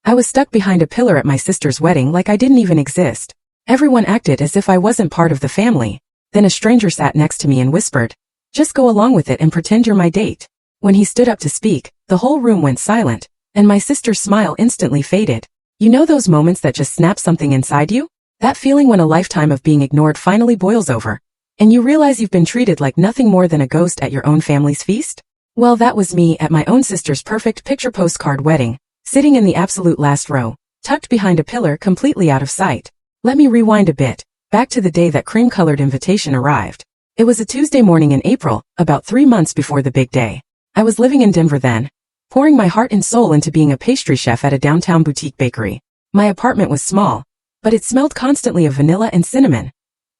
I was stuck behind a pillar at my sister's wedding like I didn't even exist. Everyone acted as if I wasn't part of the family. Then a stranger sat next to me and whispered, "Just go along with it and pretend you're my date." When he stood up to speak, the whole room went silent, and my sister's smile instantly faded. You know those moments that just snap something inside you? That feeling when a lifetime of being ignored finally boils over, and you realize you've been treated like nothing more than a ghost at your own family's feast? Well, that was me at my own sister's perfect picture postcard wedding, sitting in the absolute last row, tucked behind a pillar completely out of sight. Let me rewind a bit, back to the day that cream-colored invitation arrived. It was a Tuesday morning in April, about 3 months before the big day. I was living in Denver then, pouring my heart and soul into being a pastry chef at a downtown boutique bakery. My apartment was small, but it smelled constantly of vanilla and cinnamon.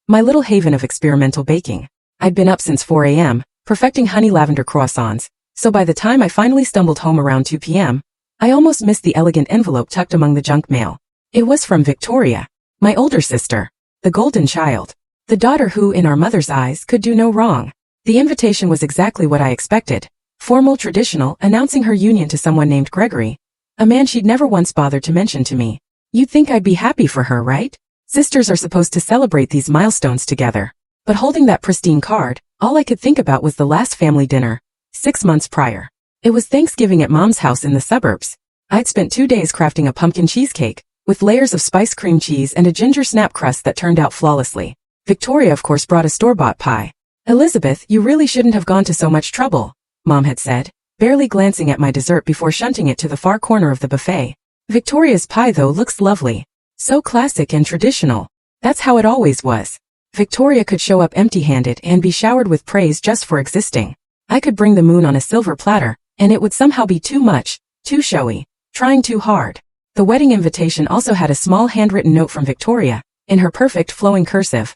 My little haven of experimental baking. I'd been up since 4 a.m., perfecting honey lavender croissants, so by the time I finally stumbled home around 2 p.m., I almost missed the elegant envelope tucked among the junk mail. It was from Victoria, my older sister, the golden child, the daughter who, in our mother's eyes, could do no wrong. The invitation was exactly what I expected. Formal, traditional, announcing her union to someone named Gregory, a man she'd never once bothered to mention to me. You'd think I'd be happy for her, right? Sisters are supposed to celebrate these milestones together. But holding that pristine card, all I could think about was the last family dinner, 6 months prior. It was Thanksgiving at Mom's house in the suburbs. I'd spent 2 days crafting a pumpkin cheesecake, with layers of spiced cream cheese and a ginger snap crust that turned out flawlessly. Victoria, of course, brought a store-bought pie. "Elizabeth, you really shouldn't have gone to so much trouble," Mom had said, barely glancing at my dessert before shunting it to the far corner of the buffet. Victoria's pie, though, looks lovely. So classic and traditional. That's how it always was. Victoria could show up empty-handed and be showered with praise just for existing. I could bring the moon on a silver platter, and it would somehow be too much, too showy, trying too hard. The wedding invitation also had a small handwritten note from Victoria, in her perfect flowing cursive.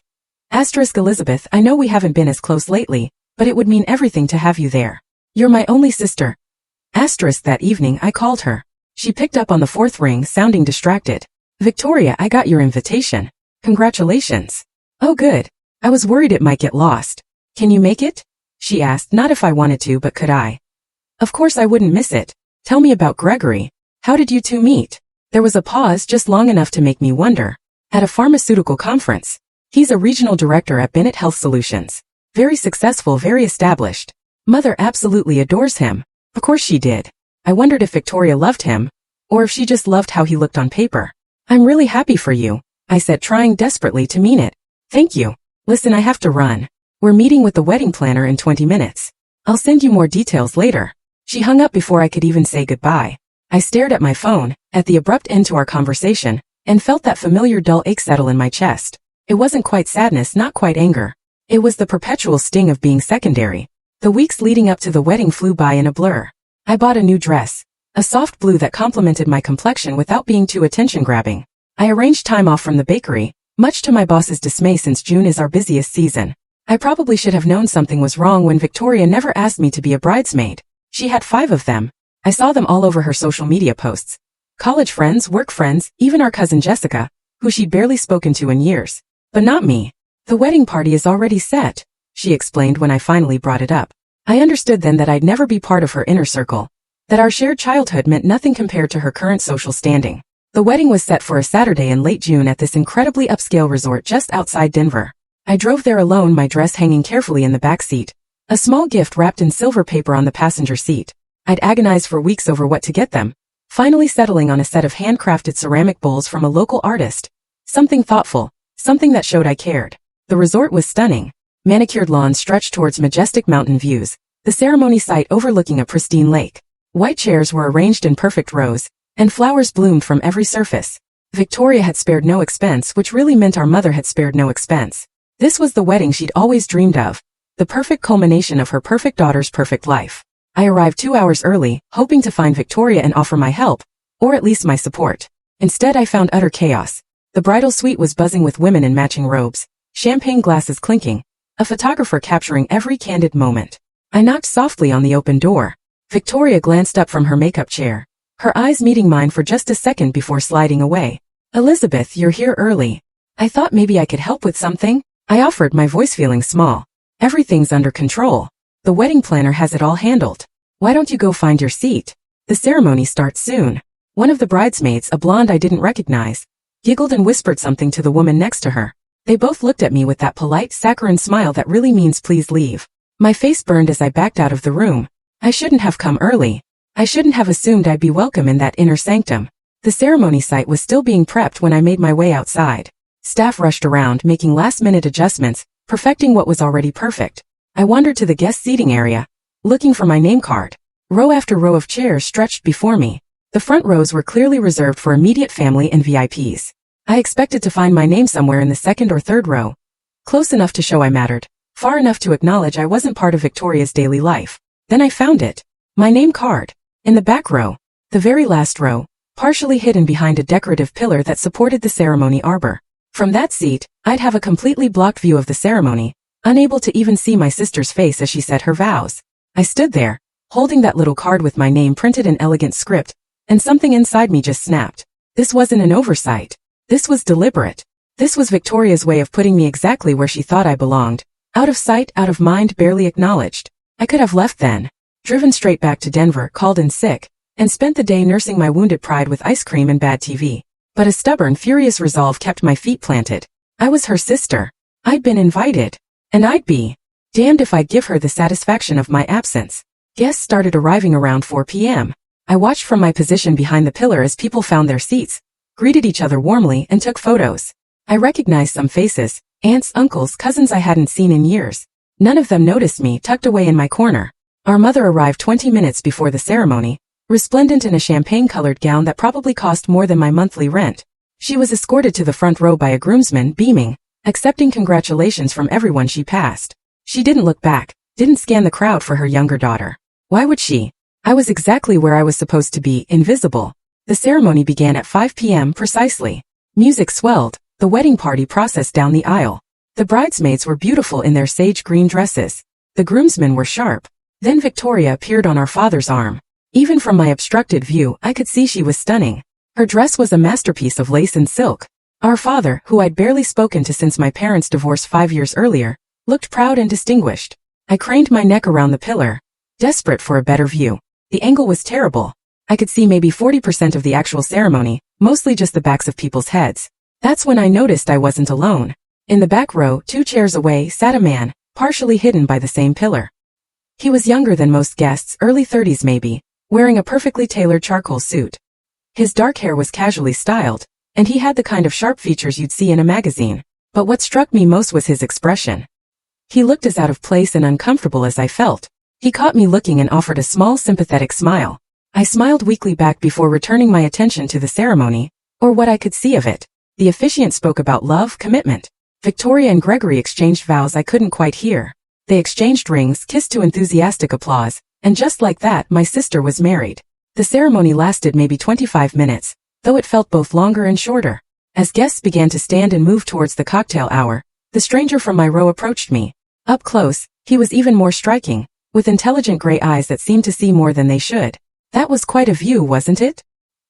Elizabeth, I know we haven't been as close lately, but it would mean everything to have you there. You're my only sister. That evening I called her. She picked up on the 4th ring, sounding distracted. "Victoria, I got your invitation. Congratulations." "Oh good. I was worried it might get lost. Can you make it?" she asked, not if I wanted to, but could I. Of course I wouldn't miss it. "Tell me about Gregory. How did you two meet?" There was a pause just long enough to make me wonder. "At a pharmaceutical conference. He's a regional director at Bennett Health Solutions. Very successful, very established. Mother absolutely adores him." Of course she did. I wondered if Victoria loved him, or if she just loved how he looked on paper. "I'm really happy for you," I said, trying desperately to mean it. "Thank you. Listen, I have to run. We're meeting with the wedding planner in 20 minutes. I'll send you more details later." She hung up before I could even say goodbye. I stared at my phone, at the abrupt end to our conversation, and felt that familiar dull ache settle in my chest. It wasn't quite sadness, not quite anger. It was the perpetual sting of being secondary. The weeks leading up to the wedding flew by in a blur. I bought a new dress, a soft blue that complemented my complexion without being too attention-grabbing. I arranged time off from the bakery, much to my boss's dismay since June is our busiest season. I probably should have known something was wrong when Victoria never asked me to be a bridesmaid. She had 5 of them. I saw them all over her social media posts. College friends, work friends, even our cousin Jessica, who she'd barely spoken to in years. But not me. "The wedding party is already set," she explained when I finally brought it up. I understood then that I'd never be part of her inner circle, that our shared childhood meant nothing compared to her current social standing. The wedding was set for a Saturday in late June at this incredibly upscale resort just outside Denver. I drove there alone, my dress hanging carefully in the back seat, a small gift wrapped in silver paper on the passenger seat. I'd agonized for weeks over what to get them, finally settling on a set of handcrafted ceramic bowls from a local artist. Something thoughtful, something that showed I cared. The resort was stunning. Manicured lawns stretched towards majestic mountain views, the ceremony site overlooking a pristine lake. White chairs were arranged in perfect rows, and flowers bloomed from every surface. Victoria had spared no expense, which really meant our mother had spared no expense. This was the wedding she'd always dreamed of, the perfect culmination of her perfect daughter's perfect life. I arrived 2 hours early, hoping to find Victoria and offer my help, or at least my support. Instead, I found utter chaos. The bridal suite was buzzing with women in matching robes, champagne glasses clinking, a photographer capturing every candid moment. I knocked softly on the open door. Victoria glanced up from her makeup chair, her eyes meeting mine for just a second before sliding away. "Elizabeth, you're here early. I thought maybe I could help with something," I offered, my voice feeling small. "Everything's under control. The wedding planner has it all handled. Why don't you go find your seat? The ceremony starts soon." One of the bridesmaids, a blonde I didn't recognize, giggled and whispered something to the woman next to her. They both looked at me with that polite, saccharine smile that really means please leave. My face burned as I backed out of the room. I shouldn't have come early. I shouldn't have assumed I'd be welcome in that inner sanctum. The ceremony site was still being prepped when I made my way outside. Staff rushed around, making last-minute adjustments, perfecting what was already perfect. I wandered to the guest seating area, looking for my name card. Row after row of chairs stretched before me. The front rows were clearly reserved for immediate family and VIPs. I expected to find my name somewhere in the second or third row. Close enough to show I mattered, far enough to acknowledge I wasn't part of Victoria's daily life. Then I found it. My name card. In the back row. The very last row, partially hidden behind a decorative pillar that supported the ceremony arbor. From that seat, I'd have a completely blocked view of the ceremony, unable to even see my sister's face as she said her vows. I stood there, holding that little card with my name printed in elegant script, and something inside me just snapped. This wasn't an oversight. This was deliberate. This was Victoria's way of putting me exactly where she thought I belonged. Out of sight, out of mind, barely acknowledged. I could have left then. Driven straight back to Denver, called in sick, and spent the day nursing my wounded pride with ice cream and bad TV. But a stubborn, furious resolve kept my feet planted. I was her sister. I'd been invited. And I'd be damned if I'd give her the satisfaction of my absence. Guests started arriving around 4 p.m. I watched from my position behind the pillar as people found their seats, greeted each other warmly, and took photos. I recognized some faces, aunts, uncles, cousins I hadn't seen in years. None of them noticed me tucked away in my corner. Our mother arrived 20 minutes before the ceremony, resplendent in a champagne-colored gown that probably cost more than my monthly rent. She was escorted to the front row by a groomsman, beaming, accepting congratulations from everyone she passed. She didn't look back, didn't scan the crowd for her younger daughter. Why would she? I was exactly where I was supposed to be, invisible. The ceremony began at 5 p.m. precisely. Music swelled, the wedding party processed down the aisle. The bridesmaids were beautiful in their sage green dresses. The groomsmen were sharp. Then Victoria appeared on our father's arm. Even from my obstructed view, I could see she was stunning. Her dress was a masterpiece of lace and silk. Our father, who I'd barely spoken to since my parents' divorce 5 years earlier, looked proud and distinguished. I craned my neck around the pillar, desperate for a better view. The angle was terrible. I could see maybe 40% of the actual ceremony, mostly just the backs of people's heads. That's when I noticed I wasn't alone. In the back row, 2 chairs away, sat a man, partially hidden by the same pillar. He was younger than most guests, early 30s maybe, wearing a perfectly tailored charcoal suit. His dark hair was casually styled, and he had the kind of sharp features you'd see in a magazine. But what struck me most was his expression. He looked as out of place and uncomfortable as I felt. He caught me looking and offered a small, sympathetic smile. I smiled weakly back before returning my attention to the ceremony, or what I could see of it. The officiant spoke about love, commitment. Victoria and Gregory exchanged vows I couldn't quite hear. They exchanged rings, kissed to enthusiastic applause, and just like that, my sister was married. The ceremony lasted maybe 25 minutes, though it felt both longer and shorter. As guests began to stand and move towards the cocktail hour, the stranger from my row approached me. Up close, he was even more striking, with intelligent gray eyes that seemed to see more than they should. That was quite a view, wasn't it?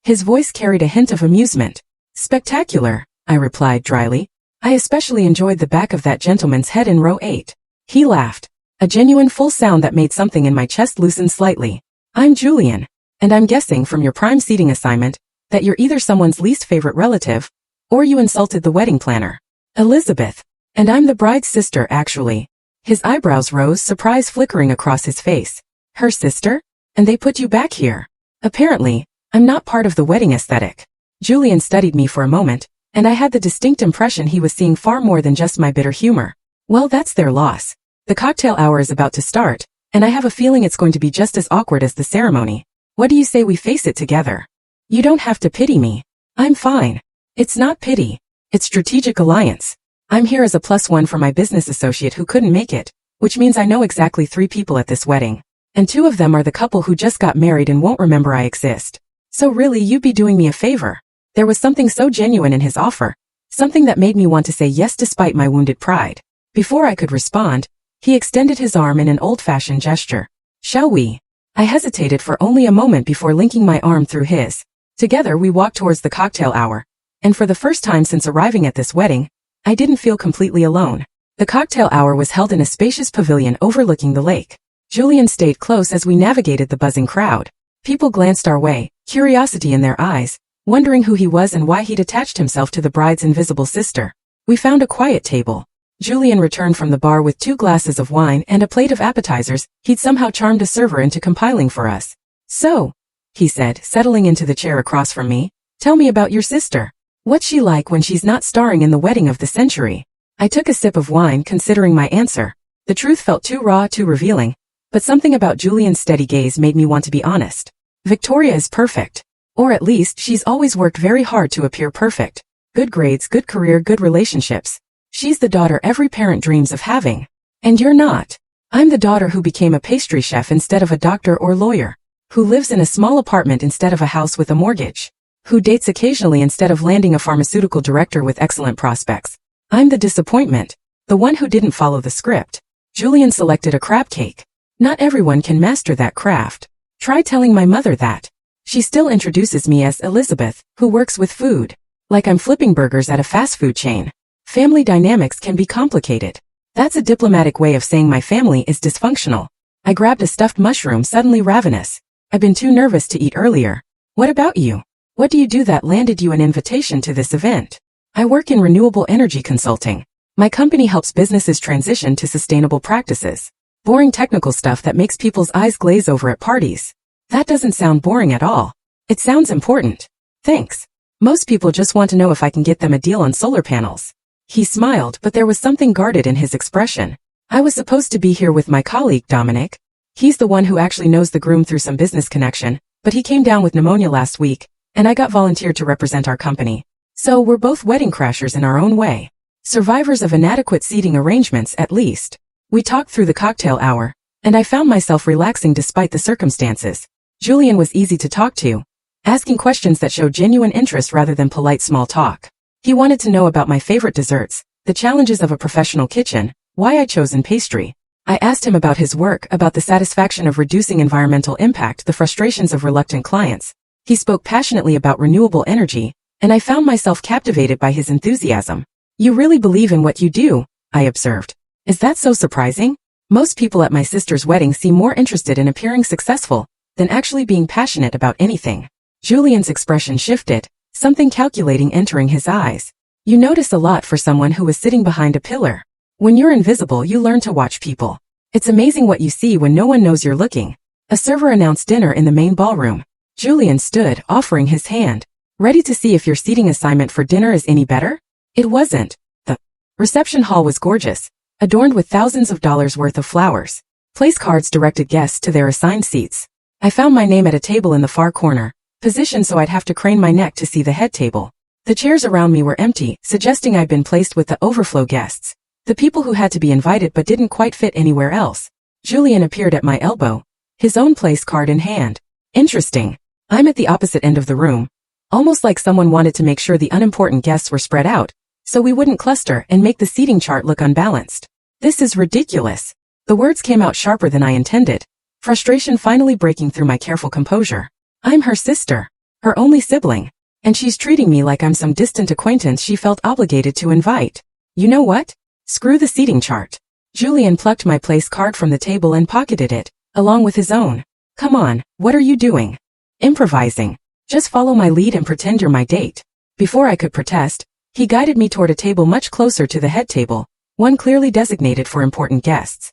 His voice carried a hint of amusement. Spectacular, I replied dryly. I especially enjoyed the back of that gentleman's head in row 8. He laughed. A genuine full sound that made something in my chest loosen slightly. I'm Julian, and I'm guessing from your prime seating assignment that you're either someone's least favorite relative, or you insulted the wedding planner. Elizabeth. And I'm the bride's sister, actually. His eyebrows rose, surprise flickering across his face. Her sister? And they put you back here. Apparently, I'm not part of the wedding aesthetic. Julian studied me for a moment, and I had the distinct impression he was seeing far more than just my bitter humor. Well, that's their loss. The cocktail hour is about to start, and I have a feeling it's going to be just as awkward as the ceremony. What do you say we face it together? You don't have to pity me. I'm fine. It's not pity. It's strategic alliance. I'm here as a +1 for my business associate who couldn't make it, which means I know exactly 3 people at this wedding. And 2 of them are the couple who just got married and won't remember I exist. So really, you'd be doing me a favor. There was something so genuine in his offer, something that made me want to say yes despite my wounded pride. Before I could respond, he extended his arm in an old-fashioned gesture. Shall we? I hesitated for only a moment before linking my arm through his. Together we walked towards the cocktail hour, and for the first time since arriving at this wedding, I didn't feel completely alone. The cocktail hour was held in a spacious pavilion overlooking the lake. Julian stayed close as we navigated the buzzing crowd. People glanced our way, curiosity in their eyes, wondering who he was and why he'd attached himself to the bride's invisible sister. We found a quiet table. Julian returned from the bar with 2 glasses of wine and a plate of appetizers he'd somehow charmed a server into compiling for us. "So," he said, settling into the chair across from me, "tell me about your sister. What's she like when she's not starring in the wedding of the century?" I took a sip of wine, considering my answer. The truth felt too raw, too revealing, but something about Julian's steady gaze made me want to be honest. Victoria is perfect. Or at least, she's always worked very hard to appear perfect. Good grades, good career, good relationships. She's the daughter every parent dreams of having. And you're not. I'm the daughter who became a pastry chef instead of a doctor or lawyer. Who lives in a small apartment instead of a house with a mortgage. Who dates occasionally instead of landing a pharmaceutical director with excellent prospects. I'm the disappointment. The one who didn't follow the script. Julian selected a crab cake. Not everyone can master that craft. Try telling my mother that. She still introduces me as Elizabeth, who works with food. Like I'm flipping burgers at a fast food chain. Family dynamics can be complicated. That's a diplomatic way of saying my family is dysfunctional. I grabbed a stuffed mushroom, suddenly ravenous. I've been too nervous to eat earlier. What about you? What do you do that landed you an invitation to this event? I work in renewable energy consulting. My company helps businesses transition to sustainable practices. Boring technical stuff that makes people's eyes glaze over at parties. That doesn't sound boring at all. It sounds important. Thanks. Most people just want to know if I can get them a deal on solar panels. He smiled, but there was something guarded in his expression. I was supposed to be here with my colleague, Dominic. He's the one who actually knows the groom through some business connection, but he came down with pneumonia last week, and I got volunteered to represent our company. So we're both wedding crashers in our own way. Survivors of inadequate seating arrangements, at least. We talked through the cocktail hour, and I found myself relaxing despite the circumstances. Julian was easy to talk to, asking questions that showed genuine interest rather than polite small talk. He wanted to know about my favorite desserts, the challenges of a professional kitchen, why I'd chosen pastry. I asked him about his work, about the satisfaction of reducing environmental impact, the frustrations of reluctant clients. He spoke passionately about renewable energy, and I found myself captivated by his enthusiasm. "You really believe in what you do," I observed. "Is that so surprising? Most people at my sister's wedding seem more interested in appearing successful than actually being passionate about anything." Julian's expression shifted, something calculating entering his eyes. "You notice a lot for someone who is sitting behind a pillar. When you're invisible, you learn to watch people. It's amazing what you see when no one knows you're looking." A server announced dinner in the main ballroom. Julian stood, offering his hand. "Ready to see if your seating assignment for dinner is any better?" It wasn't. The reception hall was gorgeous, adorned with thousands of dollars worth of flowers. Place cards directed guests to their assigned seats. I found my name at a table in the far corner, positioned so I'd have to crane my neck to see the head table. The chairs around me were empty, suggesting I'd been placed with the overflow guests, the people who had to be invited but didn't quite fit anywhere else. Julian appeared at my elbow, his own place card in hand. Interesting. I'm at the opposite end of the room, almost like someone wanted to make sure the unimportant guests were spread out, so we wouldn't cluster and make the seating chart look unbalanced. "This is ridiculous." The words came out sharper than I intended, frustration finally breaking through my careful composure. I'm her sister, her only sibling, and she's treating me like I'm some distant acquaintance she felt obligated to invite. You know what? Screw the seating chart. Julian plucked my place card from the table and pocketed it, along with his own. "Come on, what are you doing?" "Improvising. Just follow my lead and pretend you're my date." Before I could protest, he guided me toward a table much closer to the head table, one clearly designated for important guests.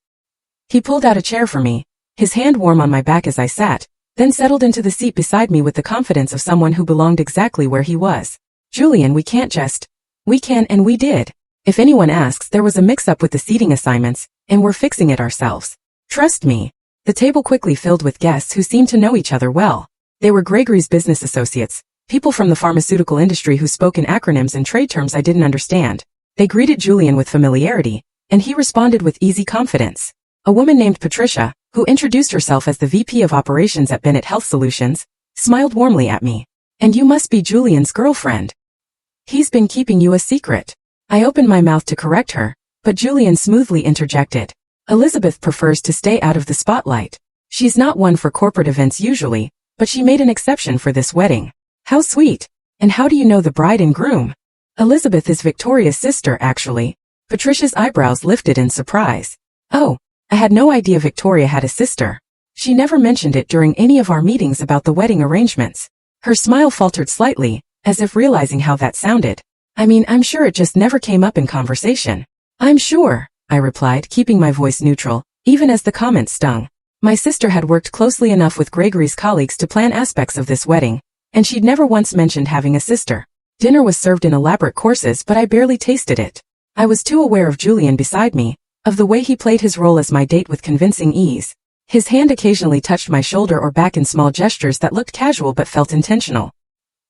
He pulled out a chair for me, his hand warm on my back as I sat, then settled into the seat beside me with the confidence of someone who belonged exactly where he was. "Julian, we can't just. We can and we did. If anyone asks, there was a mix-up with the seating assignments, and we're fixing it ourselves. Trust me." The table quickly filled with guests who seemed to know each other well. They were Gregory's business associates, people from the pharmaceutical industry who spoke in acronyms and trade terms I didn't understand. They greeted Julian with familiarity, and he responded with easy confidence. A woman named Patricia, who introduced herself as the VP of Operations at Bennett Health Solutions, smiled warmly at me. "And you must be Julian's girlfriend. He's been keeping you a secret." I opened my mouth to correct her, but Julian smoothly interjected. "Elizabeth prefers to stay out of the spotlight. She's not one for corporate events usually, but she made an exception for this wedding." "How sweet. And how do you know the bride and groom?" "Elizabeth is Victoria's sister, actually." Patricia's eyebrows lifted in surprise. "Oh, I had no idea Victoria had a sister." She never mentioned it during any of our meetings about the wedding arrangements. Her smile faltered slightly, as if realizing how that sounded. I mean, I'm sure it just never came up in conversation. I'm sure, I replied, keeping my voice neutral, even as the comment stung. My sister had worked closely enough with Gregory's colleagues to plan aspects of this wedding, and she'd never once mentioned having a sister. Dinner was served in elaborate courses, but I barely tasted it. I was too aware of Julian beside me, of the way he played his role as my date with convincing ease. His hand occasionally touched my shoulder or back in small gestures that looked casual but felt intentional.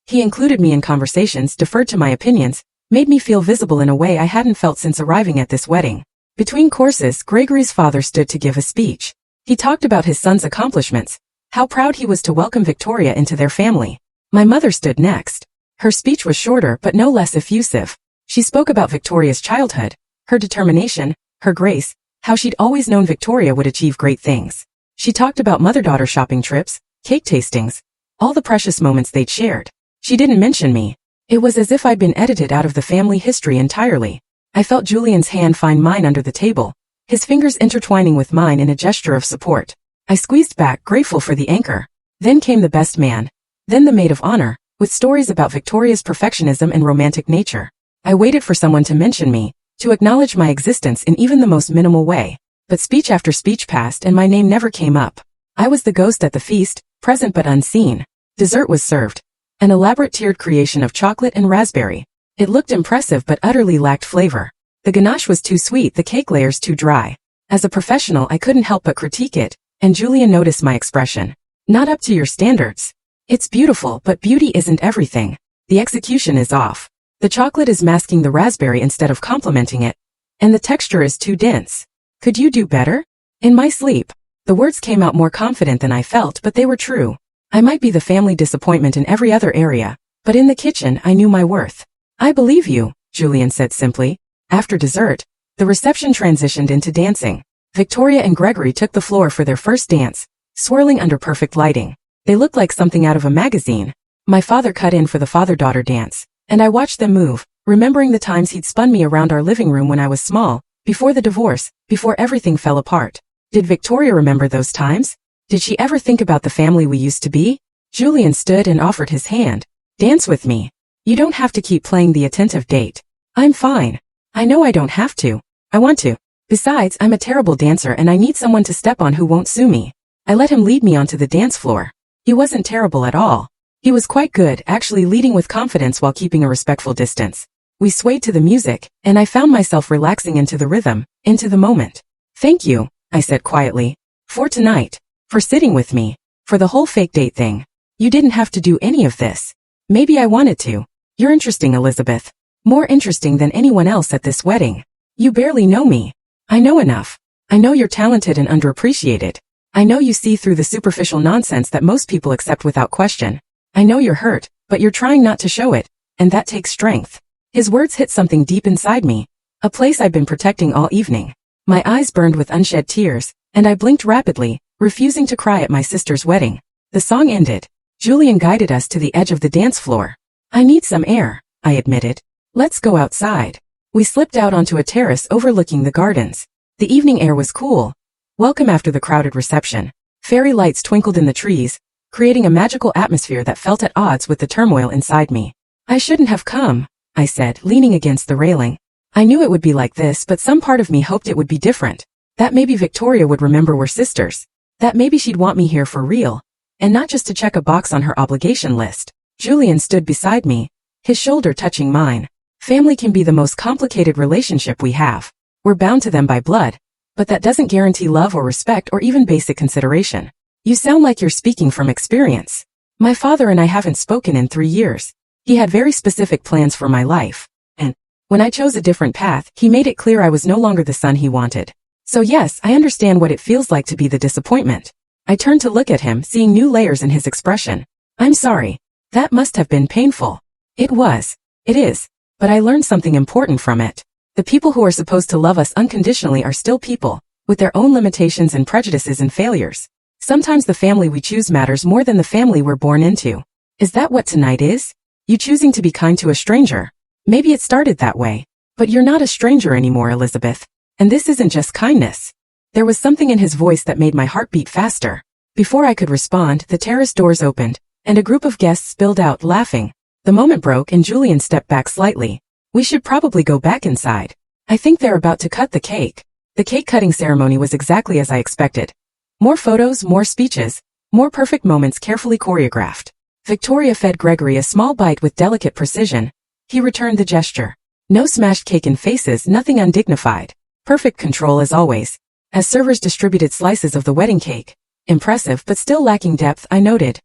He included me in conversations, deferred to my opinions, made me feel visible in a way I hadn't felt since arriving at this wedding. Between courses, Gregory's father stood to give a speech. He talked about his son's accomplishments, how proud he was to welcome Victoria into their family. My mother stood next. Her speech was shorter but no less effusive. She spoke about Victoria's childhood, her determination, her grace, how she'd always known Victoria would achieve great things. She talked about mother-daughter shopping trips, cake tastings, all the precious moments they'd shared. She didn't mention me. It was as if I'd been edited out of the family history entirely. I felt Julian's hand find mine under the table, his fingers intertwining with mine in a gesture of support. I squeezed back, grateful for the anchor. Then came the best man, then the maid of honor, with stories about Victoria's perfectionism and romantic nature. I waited for someone to mention me, to acknowledge my existence in even the most minimal way. But speech after speech passed and my name never came up. I was the ghost at the feast, present but unseen. Dessert was served. An elaborate tiered creation of chocolate and raspberry. It looked impressive but utterly lacked flavor. The ganache was too sweet, the cake layers too dry. As a professional, I couldn't help but critique it, and Julian noticed my expression. Not up to your standards. It's beautiful, but beauty isn't everything. The execution is off. The chocolate is masking the raspberry instead of complementing it, and the texture is too dense. Could you do better? In my sleep, the words came out more confident than I felt, but they were true. I might be the family disappointment in every other area, but in the kitchen I knew my worth. I believe you, Julian said simply. After dessert, the reception transitioned into dancing. Victoria and Gregory took the floor for their first dance, swirling under perfect lighting. They looked like something out of a magazine. My father cut in for the father-daughter dance, and I watched them move, remembering the times he'd spun me around our living room when I was small, before the divorce, before everything fell apart. Did Victoria remember those times? Did she ever think about the family we used to be? Julian stood and offered his hand. Dance with me. You don't have to keep playing the attentive date. I'm fine. I know I don't have to. I want to. Besides, I'm a terrible dancer and I need someone to step on who won't sue me. I let him lead me onto the dance floor. He wasn't terrible at all. He was quite good, actually leading with confidence while keeping a respectful distance. We swayed to the music, and I found myself relaxing into the rhythm, into the moment. Thank you, I said quietly. For tonight. For sitting with me. For the whole fake date thing. You didn't have to do any of this. Maybe I wanted to. You're interesting, Elizabeth. More interesting than anyone else at this wedding. You barely know me. I know enough. I know you're talented and underappreciated. I know you see through the superficial nonsense that most people accept without question. I know you're hurt, but you're trying not to show it, and that takes strength. His words hit something deep inside me, a place I'd been protecting all evening. My eyes burned with unshed tears, and I blinked rapidly, refusing to cry at my sister's wedding. The song ended. Julian guided us to the edge of the dance floor. I need some air, I admitted. Let's go outside. We slipped out onto a terrace overlooking the gardens. The evening air was cool. Welcome after the crowded reception. Fairy lights twinkled in the trees, creating a magical atmosphere that felt at odds with the turmoil inside me. I shouldn't have come, I said, leaning against the railing. I knew it would be like this, but some part of me hoped it would be different. That maybe Victoria would remember we're sisters. That maybe she'd want me here for real, and not just to check a box on her obligation list. Julian stood beside me, his shoulder touching mine. Family can be the most complicated relationship we have. We're bound to them by blood, but that doesn't guarantee love or respect or even basic consideration. You sound like you're speaking from experience. My father and I haven't spoken in 3 years. He had very specific plans for my life, and when I chose a different path, he made it clear I was no longer the son he wanted. So yes, I understand what it feels like to be the disappointment. I turned to look at him, seeing new layers in his expression. I'm sorry. That must have been painful. It was. It is. But I learned something important from it. The people who are supposed to love us unconditionally are still people, with their own limitations and prejudices and failures. Sometimes the family we choose matters more than the family we're born into. Is that what tonight is? You choosing to be kind to a stranger? Maybe it started that way. But you're not a stranger anymore, Elizabeth. And this isn't just kindness. There was something in his voice that made my heart beat faster. Before I could respond, the terrace doors opened, and a group of guests spilled out, laughing. The moment broke and Julian stepped back slightly. We should probably go back inside. I think they're about to cut the cake. The cake-cutting ceremony was exactly as I expected. More photos, more speeches, more perfect moments carefully choreographed. Victoria fed Gregory a small bite with delicate precision. He returned the gesture. No smashed cake in faces, nothing undignified. Perfect control as always. As servers distributed slices of the wedding cake, impressive but still lacking depth, I noted.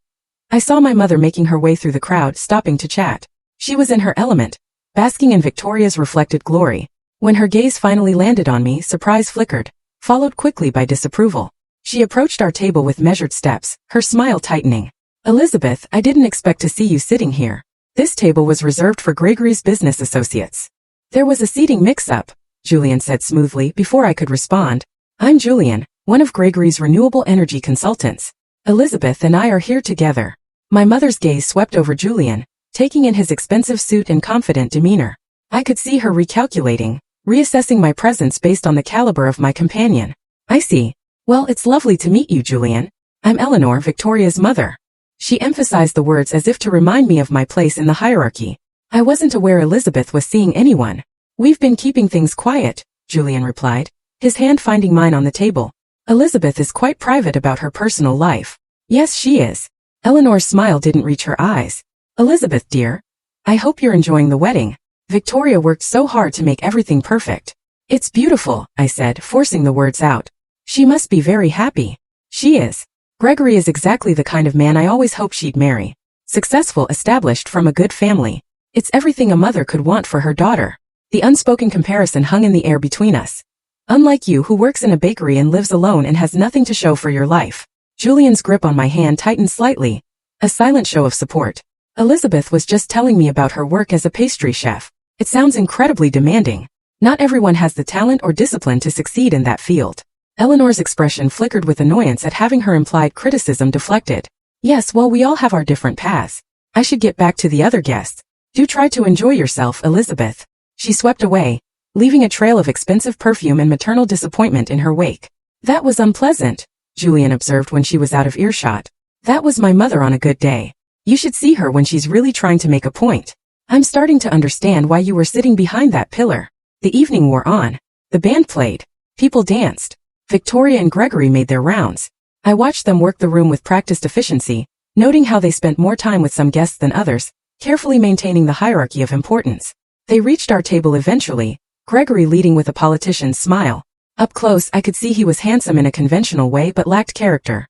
I saw my mother making her way through the crowd, stopping to chat. She was in her element, basking in Victoria's reflected glory. When her gaze finally landed on me, surprise flickered, followed quickly by disapproval. She approached our table with measured steps, her smile tightening. Elizabeth, I didn't expect to see you sitting here. This table was reserved for Gregory's business associates. There was a seating mix-up, Julian said smoothly before I could respond. I'm Julian, one of Gregory's renewable energy consultants. Elizabeth and I are here together. My mother's gaze swept over Julian, taking in his expensive suit and confident demeanor. I could see her recalculating, reassessing my presence based on the caliber of my companion. I see. Well, it's lovely to meet you, Julian. I'm Eleanor, Victoria's mother. She emphasized the words as if to remind me of my place in the hierarchy. I wasn't aware Elizabeth was seeing anyone. We've been keeping things quiet, Julian replied, his hand finding mine on the table. Elizabeth is quite private about her personal life. Yes, she is. Eleanor's smile didn't reach her eyes. Elizabeth, dear, I hope you're enjoying the wedding. Victoria worked so hard to make everything perfect. It's beautiful, I said, forcing the words out. She must be very happy. She is. Gregory is exactly the kind of man I always hoped she'd marry. Successful, established from a good family. It's everything a mother could want for her daughter. The unspoken comparison hung in the air between us. Unlike you, who works in a bakery and lives alone and has nothing to show for your life. Julian's grip on my hand tightened slightly. A silent show of support. Elizabeth was just telling me about her work as a pastry chef. It sounds incredibly demanding. Not everyone has the talent or discipline to succeed in that field. Eleanor's expression flickered with annoyance at having her implied criticism deflected. Yes, well, we all have our different paths. I should get back to the other guests. Do try to enjoy yourself, Elizabeth. She swept away, leaving a trail of expensive perfume and maternal disappointment in her wake. That was unpleasant, Julian observed when she was out of earshot. That was my mother on a good day. You should see her when she's really trying to make a point. I'm starting to understand why you were sitting behind that pillar. The evening wore on. The band played. People danced. Victoria and Gregory made their rounds. I watched them work the room with practiced efficiency, noting how they spent more time with some guests than others, carefully maintaining the hierarchy of importance. They reached our table eventually, Gregory leading with a politician's smile. Up close, I could see he was handsome in a conventional way but lacked character.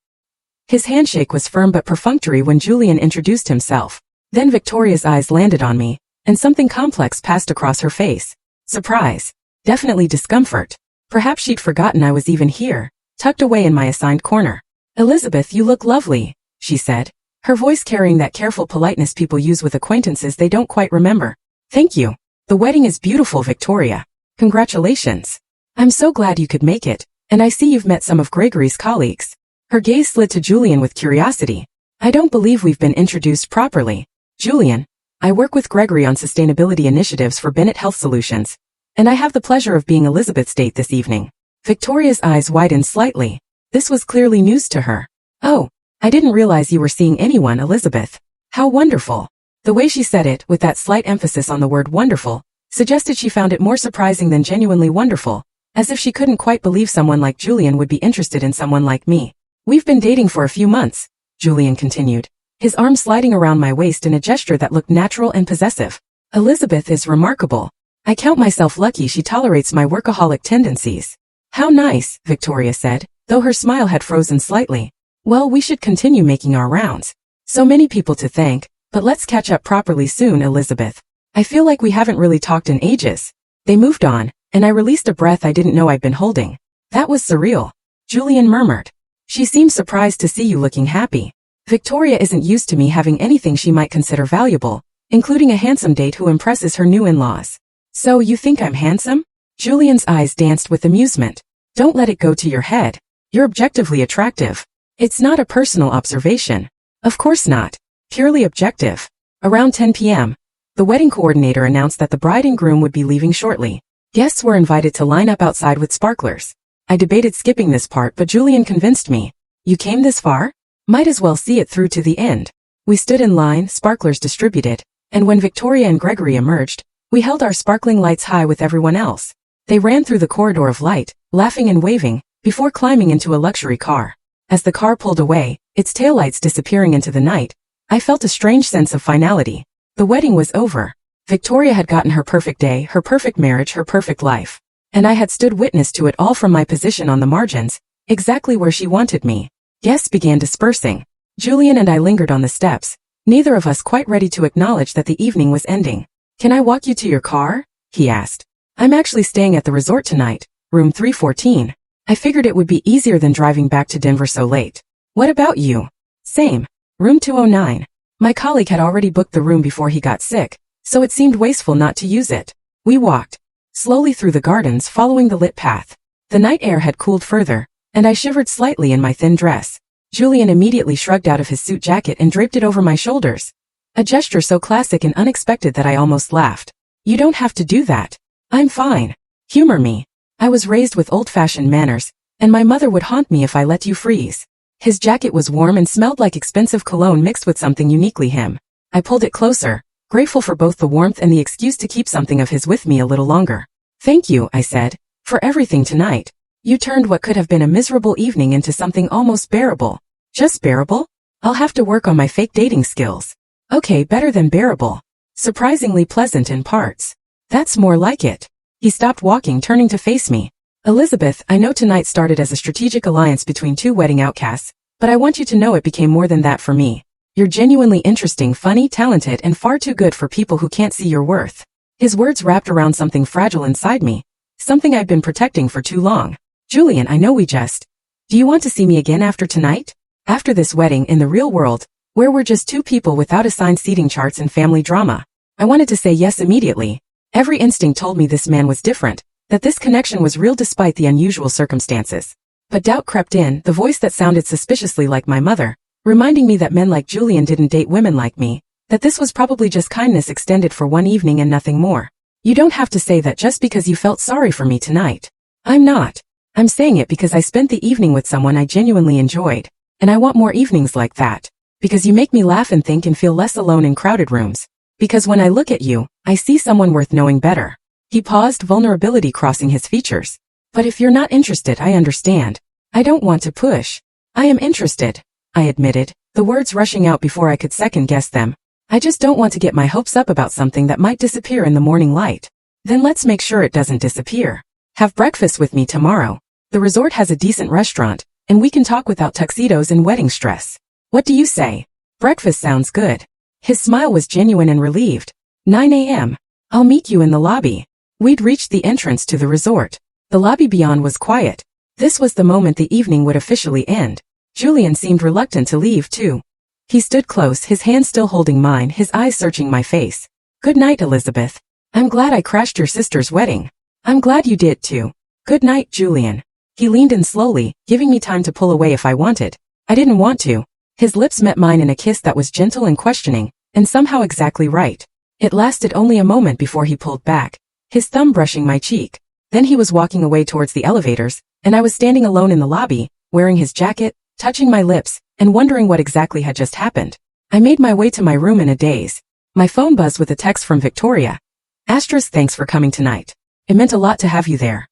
His handshake was firm but perfunctory when Julian introduced himself. Then Victoria's eyes landed on me, and something complex passed across her face. Surprise. Definitely discomfort. Perhaps she'd forgotten I was even here, tucked away in my assigned corner. Elizabeth, you look lovely, she said, her voice carrying that careful politeness people use with acquaintances they don't quite remember. Thank you. The wedding is beautiful, Victoria. Congratulations. I'm so glad you could make it, and I see you've met some of Gregory's colleagues. Her gaze slid to Julian with curiosity. I don't believe we've been introduced properly. Julian, I work with Gregory on sustainability initiatives for Bennett Health Solutions, and I have the pleasure of being Elizabeth's date this evening. Victoria's eyes widened slightly. This was clearly news to her. Oh, I didn't realize you were seeing anyone, Elizabeth. How wonderful. The way she said it, with that slight emphasis on the word wonderful, suggested she found it more surprising than genuinely wonderful, as if she couldn't quite believe someone like Julian would be interested in someone like me. We've been dating for a few months, Julian continued, his arm sliding around my waist in a gesture that looked natural and possessive. Elizabeth is remarkable. I count myself lucky she tolerates my workaholic tendencies. How nice, Victoria said, though her smile had frozen slightly. Well, we should continue making our rounds. So many people to thank, but let's catch up properly soon, Elizabeth. I feel like we haven't really talked in ages. They moved on, and I released a breath I didn't know I'd been holding. That was surreal. Julian murmured. She seems surprised to see you looking happy. Victoria isn't used to me having anything she might consider valuable, including a handsome date who impresses her new in-laws. So you think I'm handsome? Julian's eyes danced with amusement. Don't let it go to your head. You're objectively attractive. It's not a personal observation. Of course not. Purely objective. Around 10 p.m., the wedding coordinator announced that the bride and groom would be leaving shortly. Guests were invited to line up outside with sparklers. I debated skipping this part, but Julian convinced me. You came this far? Might as well see it through to the end. We stood in line, sparklers distributed, and when Victoria and Gregory emerged, we held our sparkling lights high with everyone else. They ran through the corridor of light, laughing and waving, before climbing into a luxury car. As the car pulled away, its taillights disappearing into the night, I felt a strange sense of finality. The wedding was over. Victoria had gotten her perfect day, her perfect marriage, her perfect life. And I had stood witness to it all from my position on the margins, exactly where she wanted me. Guests began dispersing. Julian and I lingered on the steps, neither of us quite ready to acknowledge that the evening was ending. Can I walk you to your car? He asked. I'm actually staying at the resort tonight, room 314. I figured it would be easier than driving back to Denver so late. What about you? Same. Room 209. My colleague had already booked the room before he got sick, so it seemed wasteful not to use it. We walked slowly through the gardens following the lit path. The night air had cooled further, and I shivered slightly in my thin dress. Julian immediately shrugged out of his suit jacket and draped it over my shoulders. A gesture so classic and unexpected that I almost laughed. You don't have to do that. I'm fine. Humor me. I was raised with old-fashioned manners, and my mother would haunt me if I let you freeze. His jacket was warm and smelled like expensive cologne mixed with something uniquely him. I pulled it closer, grateful for both the warmth and the excuse to keep something of his with me a little longer. Thank you, I said, for everything tonight. You turned what could have been a miserable evening into something almost bearable. Just bearable? I'll have to work on my fake dating skills. Okay, better than bearable. Surprisingly pleasant in parts. That's more like it. He stopped walking, turning to face me. Elizabeth, I know tonight started as a strategic alliance between two wedding outcasts, but I want you to know it became more than that for me. You're genuinely interesting, funny, talented, and far too good for people who can't see your worth. His words wrapped around something fragile inside me, something I'd been protecting for too long. Julian, I know we just. Do you want to see me again after tonight? After this wedding in the real world, where we're just two people without assigned seating charts and family drama? I wanted to say yes immediately. Every instinct told me this man was different, that this connection was real despite the unusual circumstances. But doubt crept in, the voice that sounded suspiciously like my mother, reminding me that men like Julian didn't date women like me, that this was probably just kindness extended for one evening and nothing more. You don't have to say that just because you felt sorry for me tonight. I'm not. I'm saying it because I spent the evening with someone I genuinely enjoyed, and I want more evenings like that. Because you make me laugh and think and feel less alone in crowded rooms. Because when I look at you, I see someone worth knowing better. He paused, vulnerability crossing his features. But if you're not interested, I understand. I don't want to push. I am interested, I admitted, the words rushing out before I could second guess them. I just don't want to get my hopes up about something that might disappear in the morning light. Then let's make sure it doesn't disappear. Have breakfast with me tomorrow. The resort has a decent restaurant, and we can talk without tuxedos and wedding stress. What do you say? Breakfast sounds good. His smile was genuine and relieved. 9 a.m. I'll meet you in the lobby. We'd reached the entrance to the resort. The lobby beyond was quiet. This was the moment the evening would officially end. Julian seemed reluctant to leave too. He stood close, his hand still holding mine, his eyes searching my face. Good night, Elizabeth. I'm glad I crashed your sister's wedding. I'm glad you did too. Good night, Julian. He leaned in slowly, giving me time to pull away if I wanted. I didn't want to. His lips met mine in a kiss that was gentle and questioning, and somehow exactly right. It lasted only a moment before he pulled back, his thumb brushing my cheek. Then he was walking away towards the elevators, and I was standing alone in the lobby, wearing his jacket, touching my lips, and wondering what exactly had just happened. I made my way to my room in a daze. My phone buzzed with a text from Victoria. Asterisk, thanks for coming tonight. It meant a lot to have you there.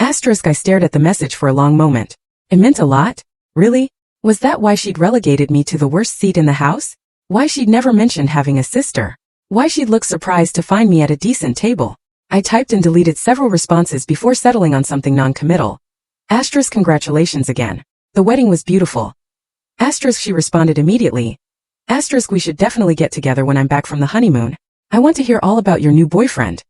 Asterisk, I stared at the message for a long moment. It meant a lot? Really? Was that why she'd relegated me to the worst seat in the house? Why she'd never mentioned having a sister? Why she'd look surprised to find me at a decent table? I typed and deleted several responses before settling on something non-committal. Asterisk, congratulations again. The wedding was beautiful. Asterisk, she responded immediately. Asterisk, we should definitely get together when I'm back from the honeymoon. I want to hear all about your new boyfriend.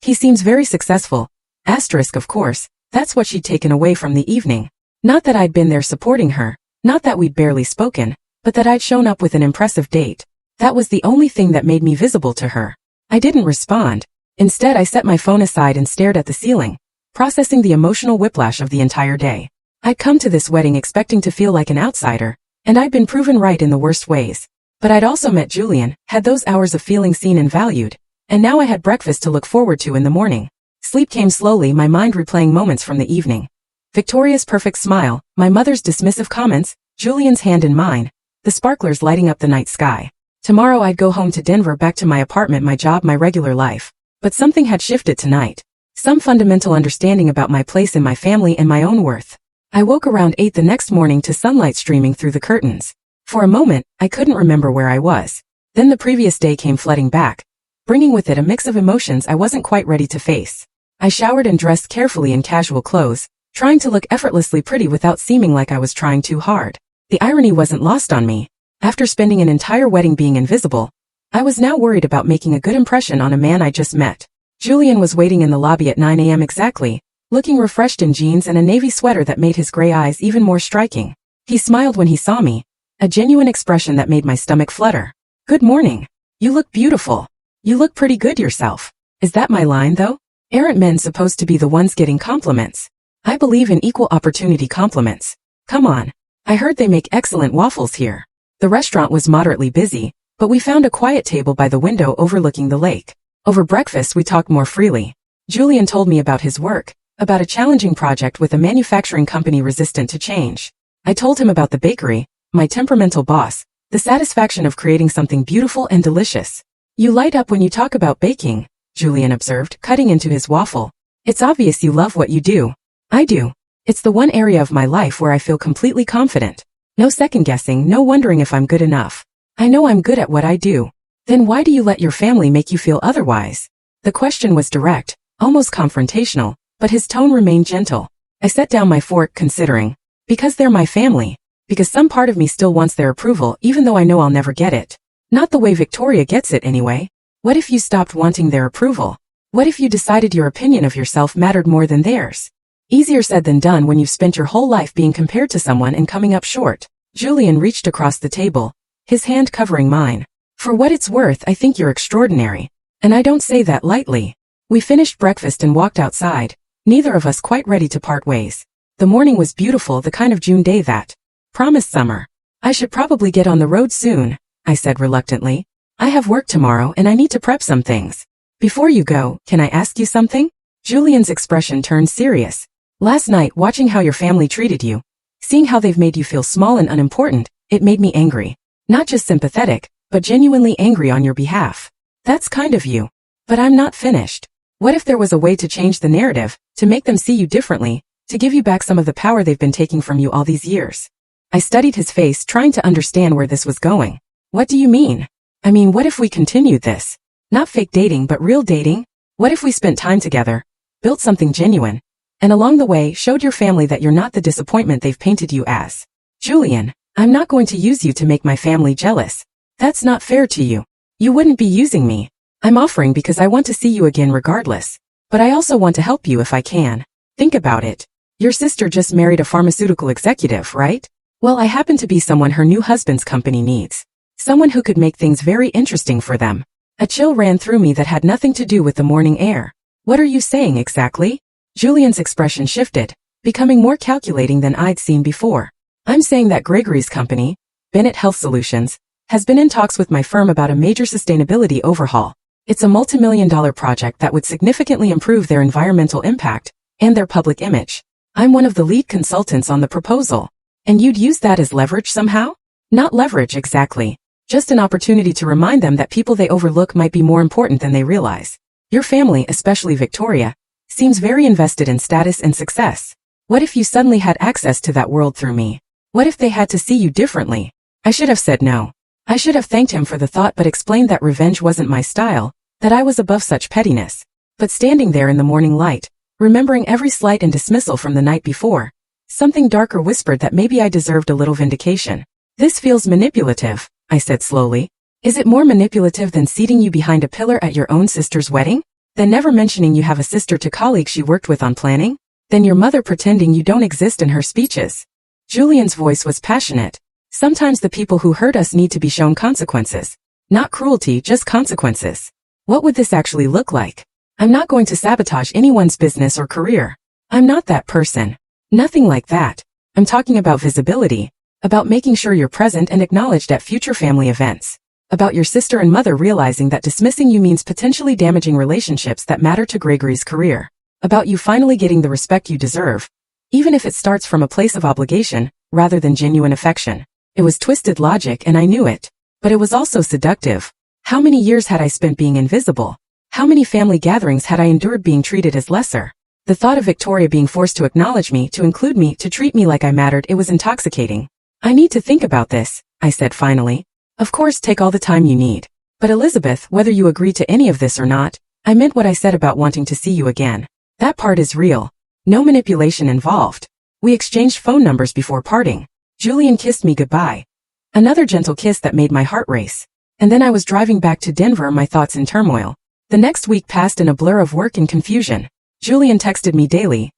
He seems very successful. Asterisk, of course, that's what she'd taken away from the evening. Not that I'd been there supporting her, not that we'd barely spoken, but that I'd shown up with an impressive date. That was the only thing that made me visible to her. I didn't respond. Instead, I set my phone aside and stared at the ceiling, processing the emotional whiplash of the entire day. I'd come to this wedding expecting to feel like an outsider, and I'd been proven right in the worst ways. But I'd also met Julian, had those hours of feeling seen and valued, and now I had breakfast to look forward to in the morning. Sleep came slowly, my mind replaying moments from the evening. Victoria's perfect smile, my mother's dismissive comments, Julian's hand in mine, the sparklers lighting up the night sky. Tomorrow I'd go home to Denver, back to my apartment, my job, my regular life. But something had shifted tonight. Some fundamental understanding about my place in my family and my own worth. I woke around 8 the next morning to sunlight streaming through the curtains. For a moment, I couldn't remember where I was. Then the previous day came flooding back, bringing with it a mix of emotions I wasn't quite ready to face. I showered and dressed carefully in casual clothes, trying to look effortlessly pretty without seeming like I was trying too hard. The irony wasn't lost on me. After spending an entire wedding being invisible, I was now worried about making a good impression on a man I just met. Julian was waiting in the lobby at 9 a.m. exactly, looking refreshed in jeans and a navy sweater that made his gray eyes even more striking. He smiled when he saw me, a genuine expression that made my stomach flutter. "Good morning. You look beautiful. You look pretty good yourself." Is that my line though? Aren't men supposed to be the ones getting compliments? I believe in equal opportunity compliments. Come on. I heard they make excellent waffles here. The restaurant was moderately busy, but we found a quiet table by the window overlooking the lake. Over breakfast we talked more freely. Julian told me about his work, about a challenging project with a manufacturing company resistant to change. I told him about the bakery, my temperamental boss, the satisfaction of creating something beautiful and delicious. "You light up when you talk about baking," Julian observed, cutting into his waffle. "It's obvious you love what you do." "I do. It's the one area of my life where I feel completely confident. No second guessing, no wondering if I'm good enough. I know I'm good at what I do." "Then why do you let your family make you feel otherwise?" The question was direct, almost confrontational, but his tone remained gentle. I set down my fork, considering. Because they're my family. Because some part of me still wants their approval even though I know I'll never get it. Not the way Victoria gets it anyway. What if you stopped wanting their approval? What if you decided your opinion of yourself mattered more than theirs? Easier said than done when you've spent your whole life being compared to someone and coming up short. Julian reached across the table, his hand covering mine. "For what it's worth, I think you're extraordinary. And I don't say that lightly." We finished breakfast and walked outside, neither of us quite ready to part ways. The morning was beautiful, the kind of June day that promised summer. "I should probably get on the road soon," I said reluctantly. "I have work tomorrow and I need to prep some things." "Before you go, can I ask you something?" Julian's expression turned serious. "Last night, watching how your family treated you, seeing how they've made you feel small and unimportant, it made me angry. Not just sympathetic, but genuinely angry on your behalf." "That's kind of you. But I'm not finished. What if there was a way to change the narrative, to make them see you differently, to give you back some of the power they've been taking from you all these years?" I studied his face, trying to understand where this was going. "What do you mean?" "I mean, what if we continued this? Not fake dating, but real dating? What if we spent time together, built something genuine, and along the way showed your family that you're not the disappointment they've painted you as?" "Julian, I'm not going to use you to make my family jealous. That's not fair to you. You wouldn't be using me. I'm offering because I want to see you again regardless. But I also want to help you if I can. Think about it. Your sister just married a pharmaceutical executive, right? Well, I happen to be someone her new husband's company needs. Someone who could make things very interesting for them." A chill ran through me that had nothing to do with the morning air. "What are you saying exactly?" Julian's expression shifted, becoming more calculating than I'd seen before. "I'm saying that Gregory's company, Bennett Health Solutions, has been in talks with my firm about a major sustainability overhaul. It's a multi-million-dollar project that would significantly improve their environmental impact and their public image. I'm one of the lead consultants on the proposal. And you'd use that as leverage somehow?" "Not leverage exactly. Just an opportunity to remind them that people they overlook might be more important than they realize. Your family, especially Victoria, seems very invested in status and success. What if you suddenly had access to that world through me? What if they had to see you differently?" I should have said no. I should have thanked him for the thought but explained that revenge wasn't my style, that I was above such pettiness. But standing there in the morning light, remembering every slight and dismissal from the night before, something darker whispered that maybe I deserved a little vindication. "This feels manipulative," I said slowly. "Is it more manipulative than seating you behind a pillar at your own sister's wedding? Than never mentioning you have a sister to colleagues she worked with on planning? Than your mother pretending you don't exist in her speeches?" Julian's voice was passionate. "Sometimes the people who hurt us need to be shown consequences. Not cruelty, just consequences. What would this actually look like? I'm not going to sabotage anyone's business or career. I'm not that person. Nothing like that. I'm talking about visibility, about making sure you're present and acknowledged at future family events, about your sister and mother realizing that dismissing you means potentially damaging relationships that matter to Gregory's career, about you finally getting the respect you deserve, even if it starts from a place of obligation, rather than genuine affection. It was twisted logic and I knew it. But it was also seductive. How many years had I spent being invisible? How many family gatherings had I endured being treated as lesser? The thought of Victoria being forced to acknowledge me, to include me, to treat me like I mattered, it was intoxicating. I need to think about this, I said finally. Of course, take all the time you need. But Elizabeth, whether you agree to any of this or not, I meant what I said about wanting to see you again. That part is real. No manipulation involved. We exchanged phone numbers before parting. Julian kissed me goodbye. Another gentle kiss that made my heart race. And then I was driving back to Denver, my thoughts in turmoil. The next week passed in a blur of work and confusion. Julian texted me daily.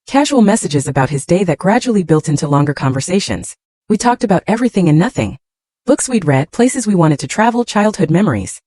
Casual messages about his day that gradually built into longer conversations. We talked about everything and nothing. Books we'd read, places we wanted to travel, childhood memories.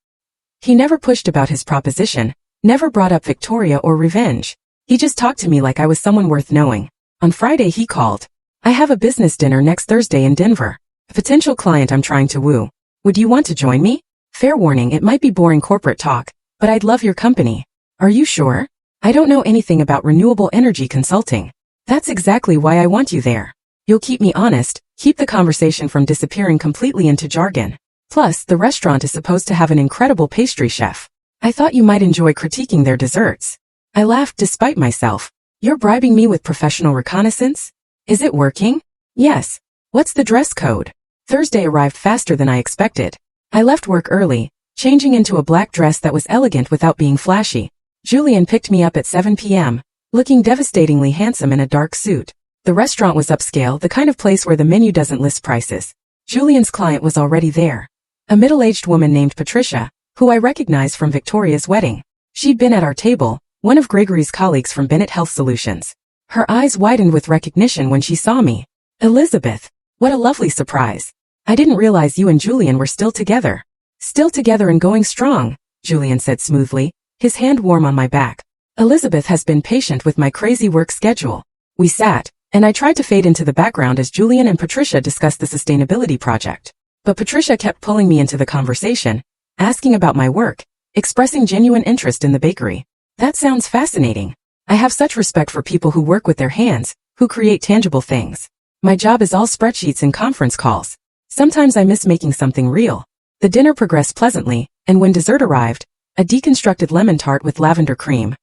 He never pushed about his proposition, never brought up Victoria or revenge. He just talked to me like I was someone worth knowing. On Friday he called. I have a business dinner next Thursday in Denver. A potential client I'm trying to woo. Would you want to join me? Fair warning, it might be boring corporate talk, but I'd love your company. Are you sure? I don't know anything about renewable energy consulting. That's exactly why I want you there. You'll keep me honest, keep the conversation from disappearing completely into jargon. Plus, the restaurant is supposed to have an incredible pastry chef. I thought you might enjoy critiquing their desserts. I laughed despite myself. You're bribing me with professional reconnaissance? Is it working? Yes. What's the dress code? Thursday arrived faster than I expected. I left work early, changing into a black dress that was elegant without being flashy. Julian picked me up at 7 p.m., looking devastatingly handsome in a dark suit. The restaurant was upscale, the kind of place where the menu doesn't list prices. Julian's client was already there. A middle-aged woman named Patricia, who I recognized from Victoria's wedding. She'd been at our table, one of Gregory's colleagues from Bennett Health Solutions. Her eyes widened with recognition when she saw me. Elizabeth, what a lovely surprise. I didn't realize you and Julian were still together. Still together and going strong, Julian said smoothly, his hand warm on my back. Elizabeth has been patient with my crazy work schedule. We sat, and I tried to fade into the background as Julian and Patricia discussed the sustainability project. But Patricia kept pulling me into the conversation, asking about my work, expressing genuine interest in the bakery. That sounds fascinating. I have such respect for people who work with their hands, who create tangible things. My job is all spreadsheets and conference calls. Sometimes I miss making something real. The dinner progressed pleasantly, and when dessert arrived, a deconstructed lemon tart with lavender cream,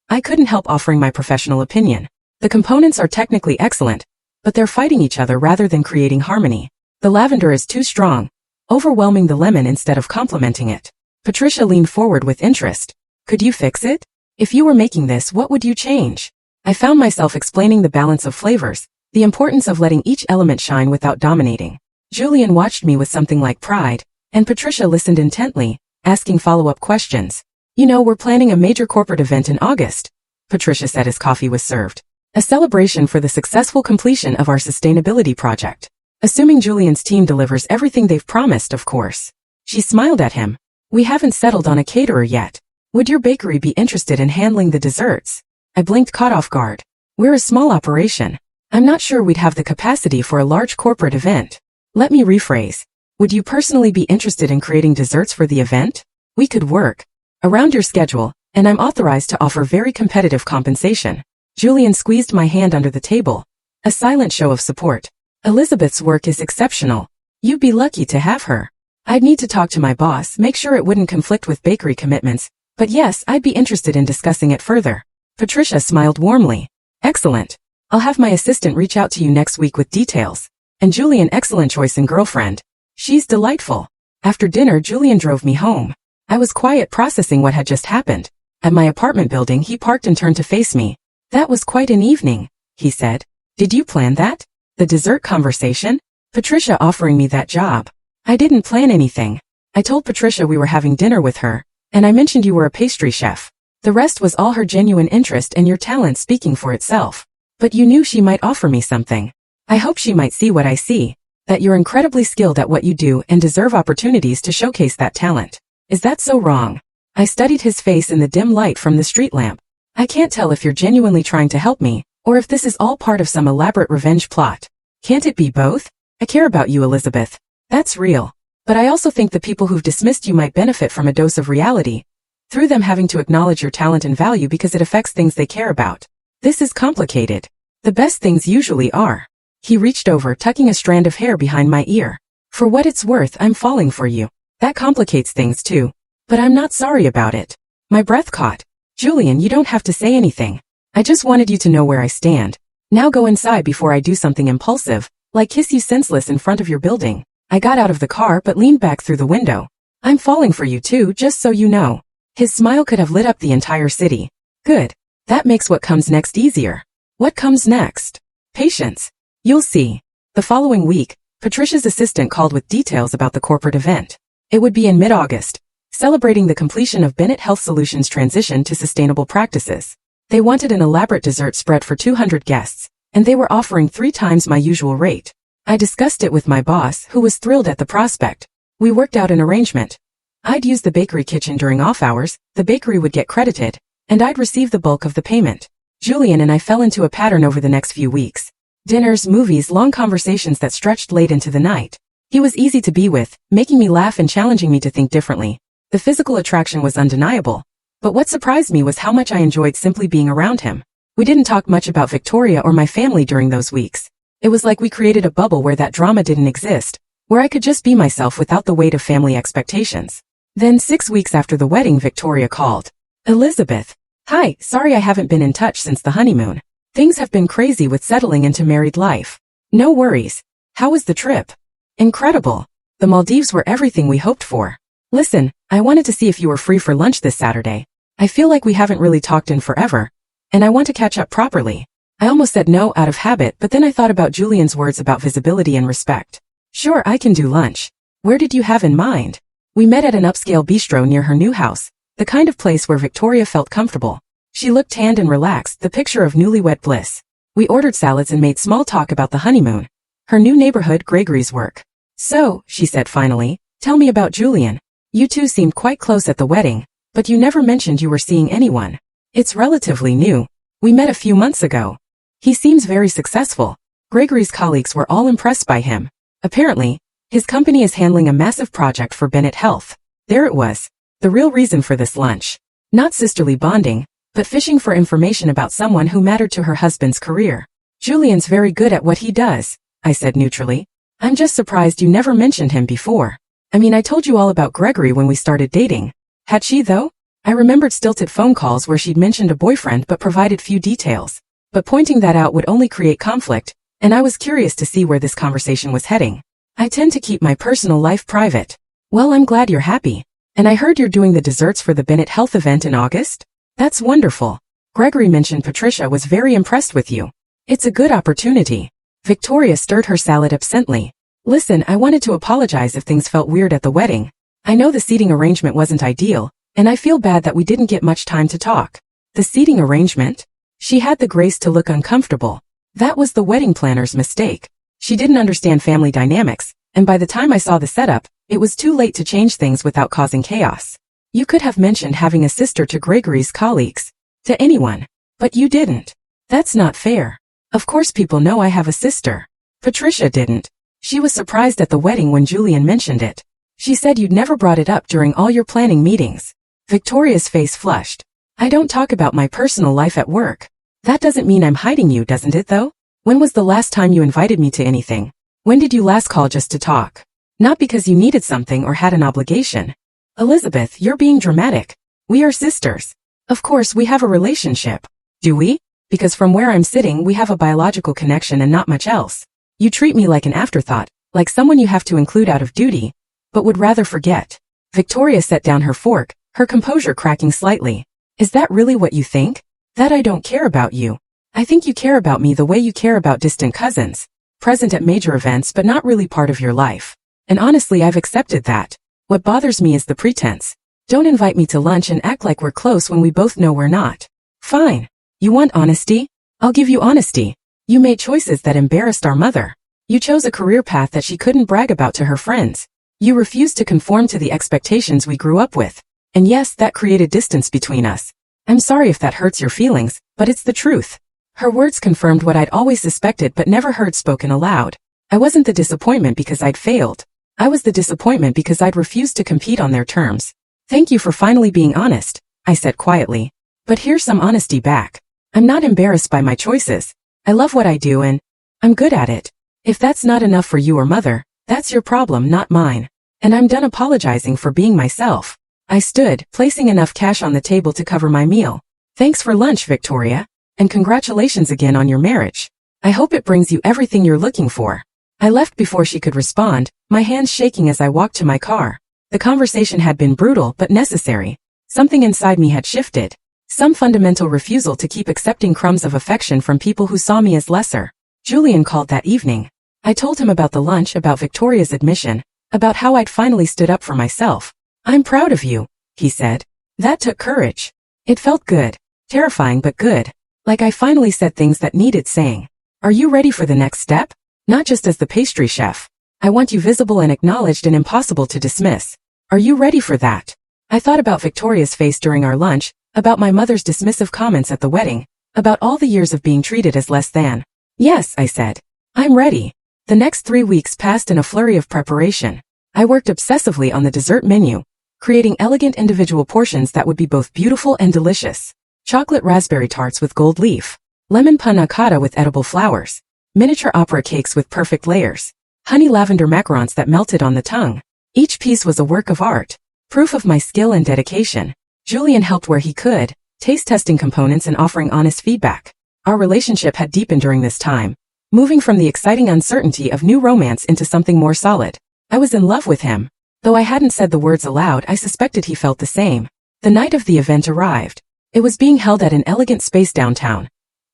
I couldn't help offering my professional opinion. The components are technically excellent, but they're fighting each other rather than creating harmony. The lavender is too strong, overwhelming the lemon instead of complementing it. Patricia leaned forward with interest. Could you fix it? If you were making this, what would you change? I found myself explaining the balance of flavors, the importance of letting each element shine without dominating. Julian watched me with something like pride, and Patricia listened intently, asking follow-up questions. You know, we're planning a major corporate event in August, Patricia said as coffee was served. A celebration for the successful completion of our sustainability project. Assuming Julian's team delivers everything they've promised, of course. She smiled at him. We haven't settled on a caterer yet. Would your bakery be interested in handling the desserts? I blinked, caught off guard. We're a small operation. I'm not sure we'd have the capacity for a large corporate event. Let me rephrase. Would you personally be interested in creating desserts for the event? We could work around your schedule, and I'm authorized to offer very competitive compensation. Julian squeezed my hand under the table. A silent show of support. Elizabeth's work is exceptional. You'd be lucky to have her. I'd need to talk to my boss, make sure it wouldn't conflict with bakery commitments, but yes, I'd be interested in discussing it further. Patricia smiled warmly. Excellent. I'll have my assistant reach out to you next week with details. And Julian, excellent choice in girlfriend. She's delightful. After dinner, Julian drove me home. I was quiet, processing what had just happened. At my apartment building, he parked and turned to face me. That was quite an evening, he said. Did you plan that? The dessert conversation? Patricia offering me that job. I didn't plan anything. I told Patricia we were having dinner with her, and I mentioned you were a pastry chef. The rest was all her genuine interest and your talent speaking for itself. But you knew she might offer me something. I hope she might see what I see, that you're incredibly skilled at what you do and deserve opportunities to showcase that talent. Is that so wrong? I studied his face in the dim light from the street lamp. I can't tell if you're genuinely trying to help me, or if this is all part of some elaborate revenge plot. Can't it be both? I care about you, Elizabeth. That's real. But I also think the people who've dismissed you might benefit from a dose of reality, through them having to acknowledge your talent and value because it affects things they care about. This is complicated. The best things usually are. He reached over, tucking a strand of hair behind my ear. For what it's worth, I'm falling for you. That complicates things too. But I'm not sorry about it. My breath caught. Julian, you don't have to say anything. I just wanted you to know where I stand. Now go inside before I do something impulsive, like kiss you senseless in front of your building. I got out of the car but leaned back through the window. I'm falling for you too, just so you know. His smile could have lit up the entire city. Good. That makes what comes next easier. What comes next? Patience. You'll see. The following week, Patricia's assistant called with details about the corporate event. It would be in mid-August, celebrating the completion of Bennett Health Solutions' transition to sustainable practices. They wanted an elaborate dessert spread for 200 guests, and they were offering 3 times my usual rate. I discussed it with my boss, who was thrilled at the prospect. We worked out an arrangement. I'd use the bakery kitchen during off hours, the bakery would get credited, and I'd receive the bulk of the payment. Julian and I fell into a pattern over the next few weeks. Dinners, movies, long conversations that stretched late into the night. He was easy to be with, making me laugh and challenging me to think differently. The physical attraction was undeniable. But what surprised me was how much I enjoyed simply being around him. We didn't talk much about Victoria or my family during those weeks. It was like we created a bubble where that drama didn't exist, where I could just be myself without the weight of family expectations. Then 6 weeks after the wedding, Victoria called. Elizabeth. Hi, sorry I haven't been in touch since the honeymoon. Things have been crazy with settling into married life. No worries. How was the trip? Incredible. The Maldives were everything we hoped for. Listen, I wanted to see if you were free for lunch this Saturday. I feel like we haven't really talked in forever, and I want to catch up properly. I almost said no out of habit, but then I thought about Julian's words about visibility and respect. Sure, I can do lunch. Where did you have in mind? We met at an upscale bistro near her new house, the kind of place where Victoria felt comfortable. She looked tanned and relaxed, the picture of newlywed bliss. We ordered salads and made small talk about the honeymoon. Her new neighborhood, Gregory's work. So, she said finally, tell me about Julian. You two seemed quite close at the wedding, but you never mentioned you were seeing anyone. It's relatively new. We met a few months ago. He seems very successful. Gregory's colleagues were all impressed by him. Apparently, his company is handling a massive project for Bennett Health. There it was. The real reason for this lunch. Not sisterly bonding, but fishing for information about someone who mattered to her husband's career. Julian's very good at what he does, I said neutrally. I'm just surprised you never mentioned him before. I mean, I told you all about Gregory when we started dating. Had she though? I remembered stilted phone calls where she'd mentioned a boyfriend but provided few details. But pointing that out would only create conflict, and I was curious to see where this conversation was heading. I tend to keep my personal life private. Well, I'm glad you're happy. And I heard you're doing the desserts for the Bennett Health event in August? That's wonderful. Gregory mentioned Patricia was very impressed with you. It's a good opportunity. Victoria stirred her salad absently. Listen, I wanted to apologize if things felt weird at the wedding. I know the seating arrangement wasn't ideal, and I feel bad that we didn't get much time to talk. The seating arrangement? She had the grace to look uncomfortable. That was the wedding planner's mistake. She didn't understand family dynamics, and by the time I saw the setup, it was too late to change things without causing chaos. You could have mentioned having a sister to Gregory's colleagues. To anyone. But you didn't. That's not fair. Of course people know I have a sister. Patricia didn't. She was surprised at the wedding when Julian mentioned it. She said you'd never brought it up during all your planning meetings. Victoria's face flushed. I don't talk about my personal life at work. That doesn't mean I'm hiding you, doesn't it though? When was the last time you invited me to anything? When did you last call just to talk? Not because you needed something or had an obligation. Elizabeth, you're being dramatic. We are sisters. Of course we have a relationship. Do we? Because from where I'm sitting we have a biological connection and not much else. You treat me like an afterthought, like someone you have to include out of duty, but would rather forget. Victoria set down her fork, her composure cracking slightly. Is that really what you think? That I don't care about you? I think you care about me the way you care about distant cousins. Present at major events but not really part of your life. And honestly I've accepted that. What bothers me is the pretense. Don't invite me to lunch and act like we're close when we both know we're not. Fine. You want honesty? I'll give you honesty. You made choices that embarrassed our mother. You chose a career path that she couldn't brag about to her friends. You refused to conform to the expectations we grew up with. And yes, that created distance between us. I'm sorry if that hurts your feelings, but it's the truth. Her words confirmed what I'd always suspected but never heard spoken aloud. I wasn't the disappointment because I'd failed. I was the disappointment because I'd refused to compete on their terms. Thank you for finally being honest, I said quietly. But here's some honesty back. I'm not embarrassed by my choices. I love what I do and I'm good at it. If that's not enough for you or mother, that's your problem, not mine. And I'm done apologizing for being myself. I stood, placing enough cash on the table to cover my meal. Thanks for lunch, Victoria. And congratulations again on your marriage. I hope it brings you everything you're looking for. I left before she could respond, my hands shaking as I walked to my car. The conversation had been brutal but necessary. Something inside me had shifted. Some fundamental refusal to keep accepting crumbs of affection from people who saw me as lesser. Julian called that evening. I told him about the lunch, about Victoria's admission, about how I'd finally stood up for myself. I'm proud of you, he said. That took courage. It felt good. Terrifying but good. Like I finally said things that needed saying. Are you ready for the next step? Not just as the pastry chef. I want you visible and acknowledged and impossible to dismiss. Are you ready for that? I thought about Victoria's face during our lunch, about my mother's dismissive comments at the wedding, about all the years of being treated as less than. Yes, I said. I'm ready. The next 3 weeks passed in a flurry of preparation. I worked obsessively on the dessert menu, creating elegant individual portions that would be both beautiful and delicious. Chocolate raspberry tarts with gold leaf, lemon panna cotta with edible flowers, miniature opera cakes with perfect layers, honey lavender macarons that melted on the tongue. Each piece was a work of art, proof of my skill and dedication. Julian helped where he could, taste testing components and offering honest feedback. Our relationship had deepened during this time, moving from the exciting uncertainty of new romance into something more solid. I was in love with him. Though I hadn't said the words aloud, I suspected he felt the same. The night of the event arrived. It was being held at an elegant space downtown.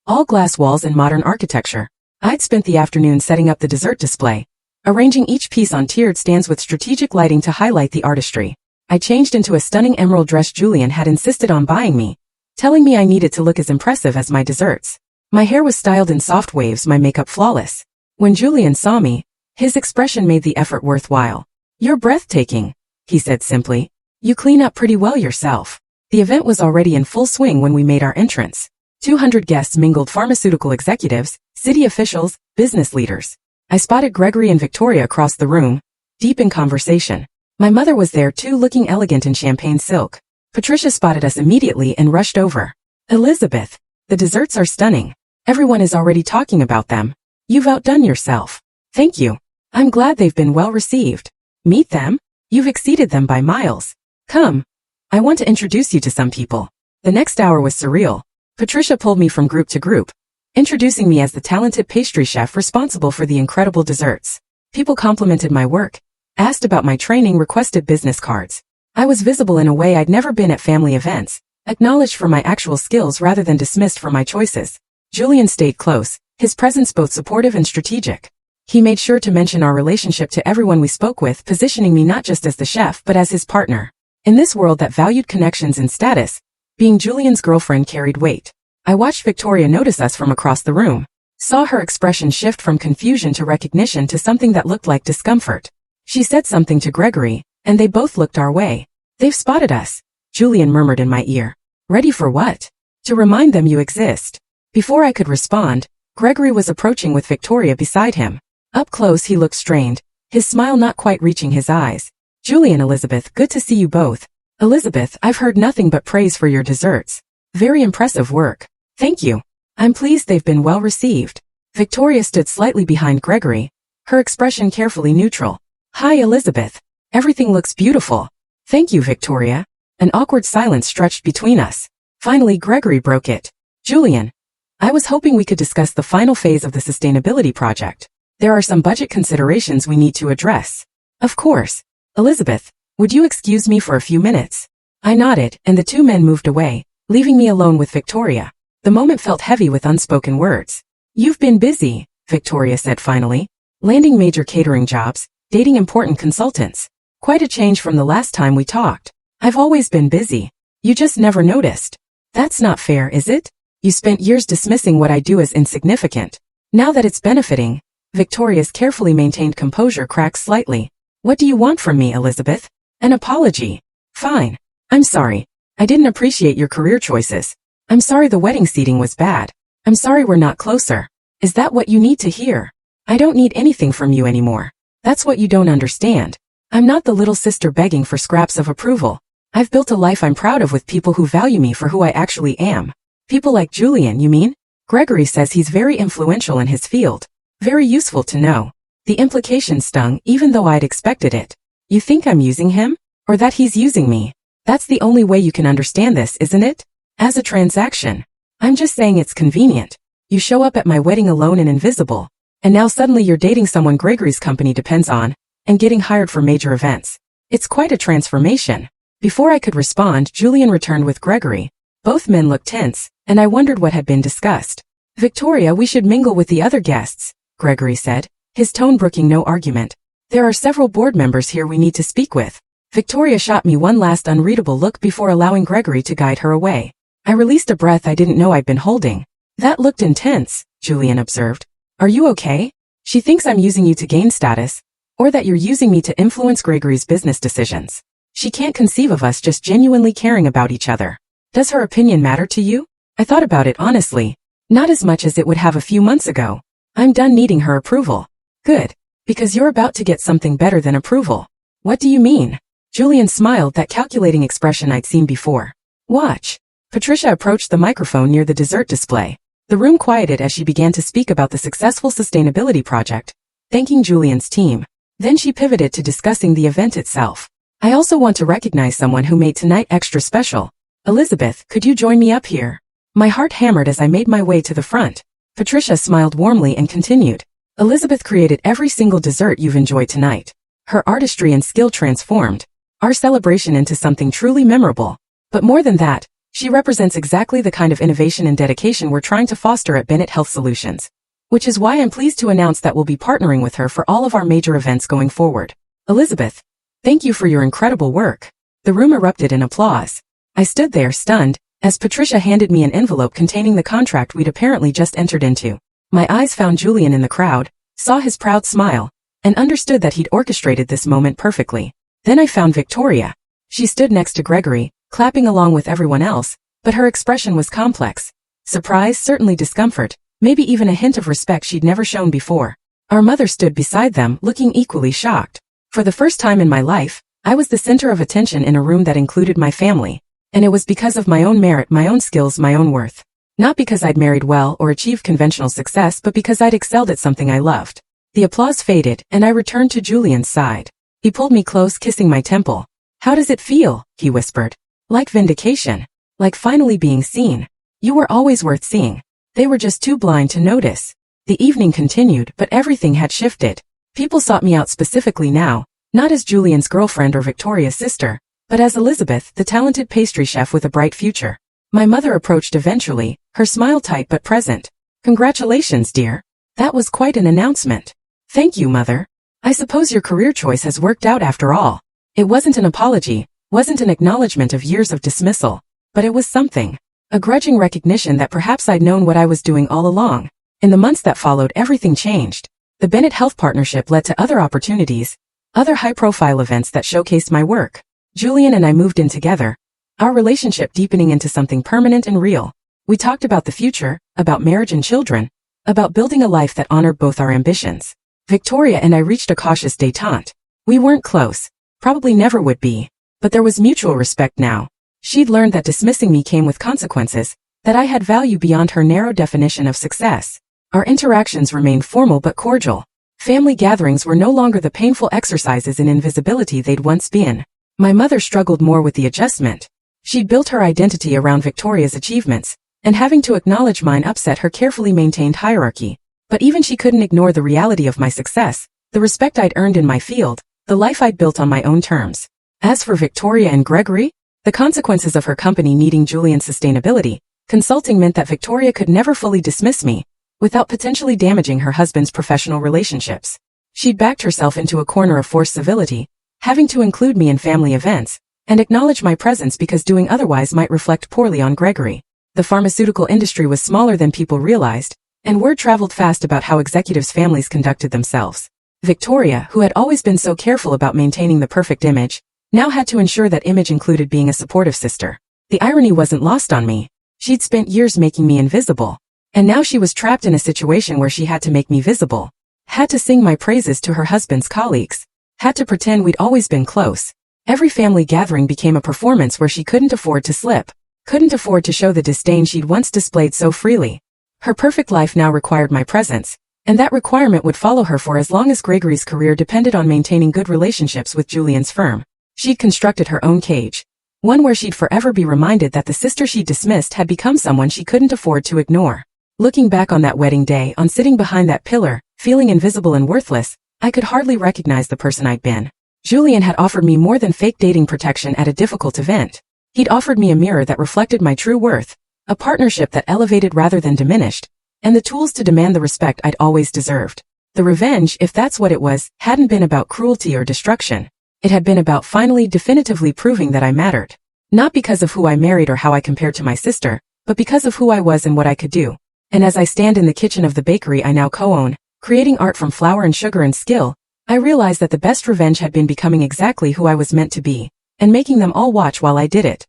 All glass walls and modern architecture. I'd spent the afternoon setting up the dessert display, arranging each piece on tiered stands with strategic lighting to highlight the artistry. I changed into a stunning emerald dress Julian had insisted on buying me, telling me I needed to look as impressive as my desserts. My hair was styled in soft waves, my makeup flawless. When Julian saw me, his expression made the effort worthwhile. You're breathtaking, he said simply. You clean up pretty well yourself. The event was already in full swing when we made our entrance. 200 guests mingled, pharmaceutical executives, city officials, business leaders. I spotted Gregory and Victoria across the room, deep in conversation. My mother was there too, looking elegant in champagne silk. Patricia spotted us immediately and rushed over. Elizabeth, the desserts are stunning. Everyone is already talking about them. You've outdone yourself. Thank you. I'm glad they've been well received. Meet them? You've exceeded them by miles. Come. I want to introduce you to some people. The next hour was surreal. Patricia pulled me from group to group, introducing me as the talented pastry chef responsible for the incredible desserts. People complimented my work, asked about my training, requested business cards. I was visible in a way I'd never been at family events, acknowledged for my actual skills rather than dismissed for my choices. Julian stayed close, his presence both supportive and strategic. He made sure to mention our relationship to everyone we spoke with, positioning me not just as the chef but as his partner. In this world that valued connections and status, being Julian's girlfriend carried weight. I watched Victoria notice us from across the room, saw her expression shift from confusion to recognition to something that looked like discomfort. She said something to Gregory, and they both looked our way. They've spotted us, Julian murmured in my ear. Ready for what? To remind them you exist. Before I could respond, Gregory was approaching with Victoria beside him. Up close he looked strained, his smile not quite reaching his eyes. Julian, Elizabeth, good to see you both. Elizabeth, I've heard nothing but praise for your desserts. Very impressive work. Thank you. I'm pleased they've been well received. Victoria stood slightly behind Gregory, her expression carefully neutral. Hi, Elizabeth. Everything looks beautiful. Thank you, Victoria. An awkward silence stretched between us. Finally, Gregory broke it. Julian, I was hoping we could discuss the final phase of the sustainability project. There are some budget considerations we need to address. Of course. Elizabeth, would you excuse me for a few minutes? I nodded, and the two men moved away, leaving me alone with Victoria. The moment felt heavy with unspoken words. You've been busy, Victoria said finally. Landing major catering jobs, dating important consultants. Quite a change from the last time we talked. I've always been busy. You just never noticed. That's not fair, is it? You spent years dismissing what I do as insignificant. Now that it's benefiting, Victoria's carefully maintained composure cracked slightly. What do you want from me, Elizabeth? An apology. Fine. I'm sorry. I didn't appreciate your career choices. I'm sorry the wedding seating was bad. I'm sorry we're not closer. Is that what you need to hear? I don't need anything from you anymore. That's what you don't understand. I'm not the little sister begging for scraps of approval. I've built a life I'm proud of with people who value me for who I actually am. People like Julian, you mean? Gregory says he's very influential in his field. Very useful to know. The implication stung even though I'd expected it. You think I'm using him? Or that he's using me? That's the only way you can understand this, isn't it? As a transaction. I'm just saying it's convenient. You show up at my wedding alone and invisible. And now suddenly you're dating someone Gregory's company depends on, and getting hired for major events. It's quite a transformation. Before I could respond, Julian returned with Gregory. Both men looked tense, and I wondered what had been discussed. Victoria, we should mingle with the other guests, Gregory said, his tone brooking no argument. There are several board members here we need to speak with. Victoria shot me one last unreadable look before allowing Gregory to guide her away. I released a breath I didn't know I'd been holding. That looked intense, Julian observed. Are you okay? She thinks I'm using you to gain status, or that you're using me to influence Gregory's business decisions. She can't conceive of us just genuinely caring about each other. Does her opinion matter to you? I thought about it honestly. Not as much as it would have a few months ago. I'm done needing her approval. Good. Because you're about to get something better than approval. What do you mean? Julian smiled, that calculating expression I'd seen before. Watch. Patricia approached the microphone near the dessert display. The room quieted as she began to speak about the successful sustainability project, thanking Julian's team. Then she pivoted to discussing the event itself. I also want to recognize someone who made tonight extra special. Elizabeth, could you join me up here? My heart hammered as I made my way to the front. Patricia smiled warmly and continued. Elizabeth created every single dessert you've enjoyed tonight. Her artistry and skill transformed our celebration into something truly memorable. But more than that, she represents exactly the kind of innovation and dedication we're trying to foster at Bennett Health Solutions. Which is why I'm pleased to announce that we'll be partnering with her for all of our major events going forward. Elizabeth, thank you for your incredible work. The room erupted in applause. I stood there stunned, as Patricia handed me an envelope containing the contract we'd apparently just entered into. My eyes found Julian in the crowd, saw his proud smile, and understood that he'd orchestrated this moment perfectly. Then I found Victoria. She stood next to Gregory, clapping along with everyone else, but her expression was complex. Surprise, certainly discomfort, maybe even a hint of respect she'd never shown before. Our mother stood beside them, looking equally shocked. For the first time in my life, I was the center of attention in a room that included my family. And it was because of my own merit, my own skills, my own worth. Not because I'd married well or achieved conventional success, but because I'd excelled at something I loved. The applause faded, and I returned to Julian's side. He pulled me close, kissing my temple. How does it feel? He whispered. Like vindication. Like finally being seen. You were always worth seeing. They were just too blind to notice. The evening continued, but everything had shifted. People sought me out specifically now, not as Julian's girlfriend or Victoria's sister, but as Elizabeth, the talented pastry chef with a bright future. My mother approached eventually, her smile tight but present. Congratulations, dear. That was quite an announcement. Thank you, Mother. I suppose your career choice has worked out after all. It wasn't an apology, wasn't an acknowledgement of years of dismissal, but it was something. A grudging recognition that perhaps I'd known what I was doing all along. In the months that followed, everything changed. The Bennett Health Partnership led to other opportunities, other high-profile events that showcased my work. Julian and I moved in together, our relationship deepening into something permanent and real. We talked about the future, about marriage and children, about building a life that honored both our ambitions. Victoria and I reached a cautious détente. We weren't close, probably never would be, but there was mutual respect now. She'd learned that dismissing me came with consequences, that I had value beyond her narrow definition of success. Our interactions remained formal but cordial. Family gatherings were no longer the painful exercises in invisibility they'd once been. My mother struggled more with the adjustment. She'd built her identity around Victoria's achievements, and having to acknowledge mine upset her carefully maintained hierarchy. But even she couldn't ignore the reality of my success, the respect I'd earned in my field, the life I'd built on my own terms. As for Victoria and Gregory, the consequences of her company needing Julian's sustainability consulting meant that Victoria could never fully dismiss me, without potentially damaging her husband's professional relationships. She'd backed herself into a corner of forced civility, having to include me in family events, and acknowledge my presence because doing otherwise might reflect poorly on Gregory. The pharmaceutical industry was smaller than people realized, and word traveled fast about how executives' families conducted themselves. Victoria, who had always been so careful about maintaining the perfect image, now had to ensure that image included being a supportive sister. The irony wasn't lost on me. She'd spent years making me invisible, and now she was trapped in a situation where she had to make me visible. Had to sing my praises to her husband's colleagues. Had to pretend we'd always been close. Every family gathering became a performance where she couldn't afford to slip, couldn't afford to show the disdain she'd once displayed so freely. Her perfect life now required my presence, and that requirement would follow her for as long as Gregory's career depended on maintaining good relationships with Julian's firm. She'd constructed her own cage, one where she'd forever be reminded that the sister she'd dismissed had become someone she couldn't afford to ignore. Looking back on that wedding day, on sitting behind that pillar, feeling invisible and worthless, I could hardly recognize the person I'd been. Julian had offered me more than fake dating protection at a difficult event. He'd offered me a mirror that reflected my true worth, a partnership that elevated rather than diminished, and the tools to demand the respect I'd always deserved. The revenge, if that's what it was, hadn't been about cruelty or destruction. It had been about finally definitively proving that I mattered. Not because of who I married or how I compared to my sister, but because of who I was and what I could do. And as I stand in the kitchen of the bakery I now co-own, creating art from flour and sugar and skill, I realized that the best revenge had been becoming exactly who I was meant to be, and making them all watch while I did it.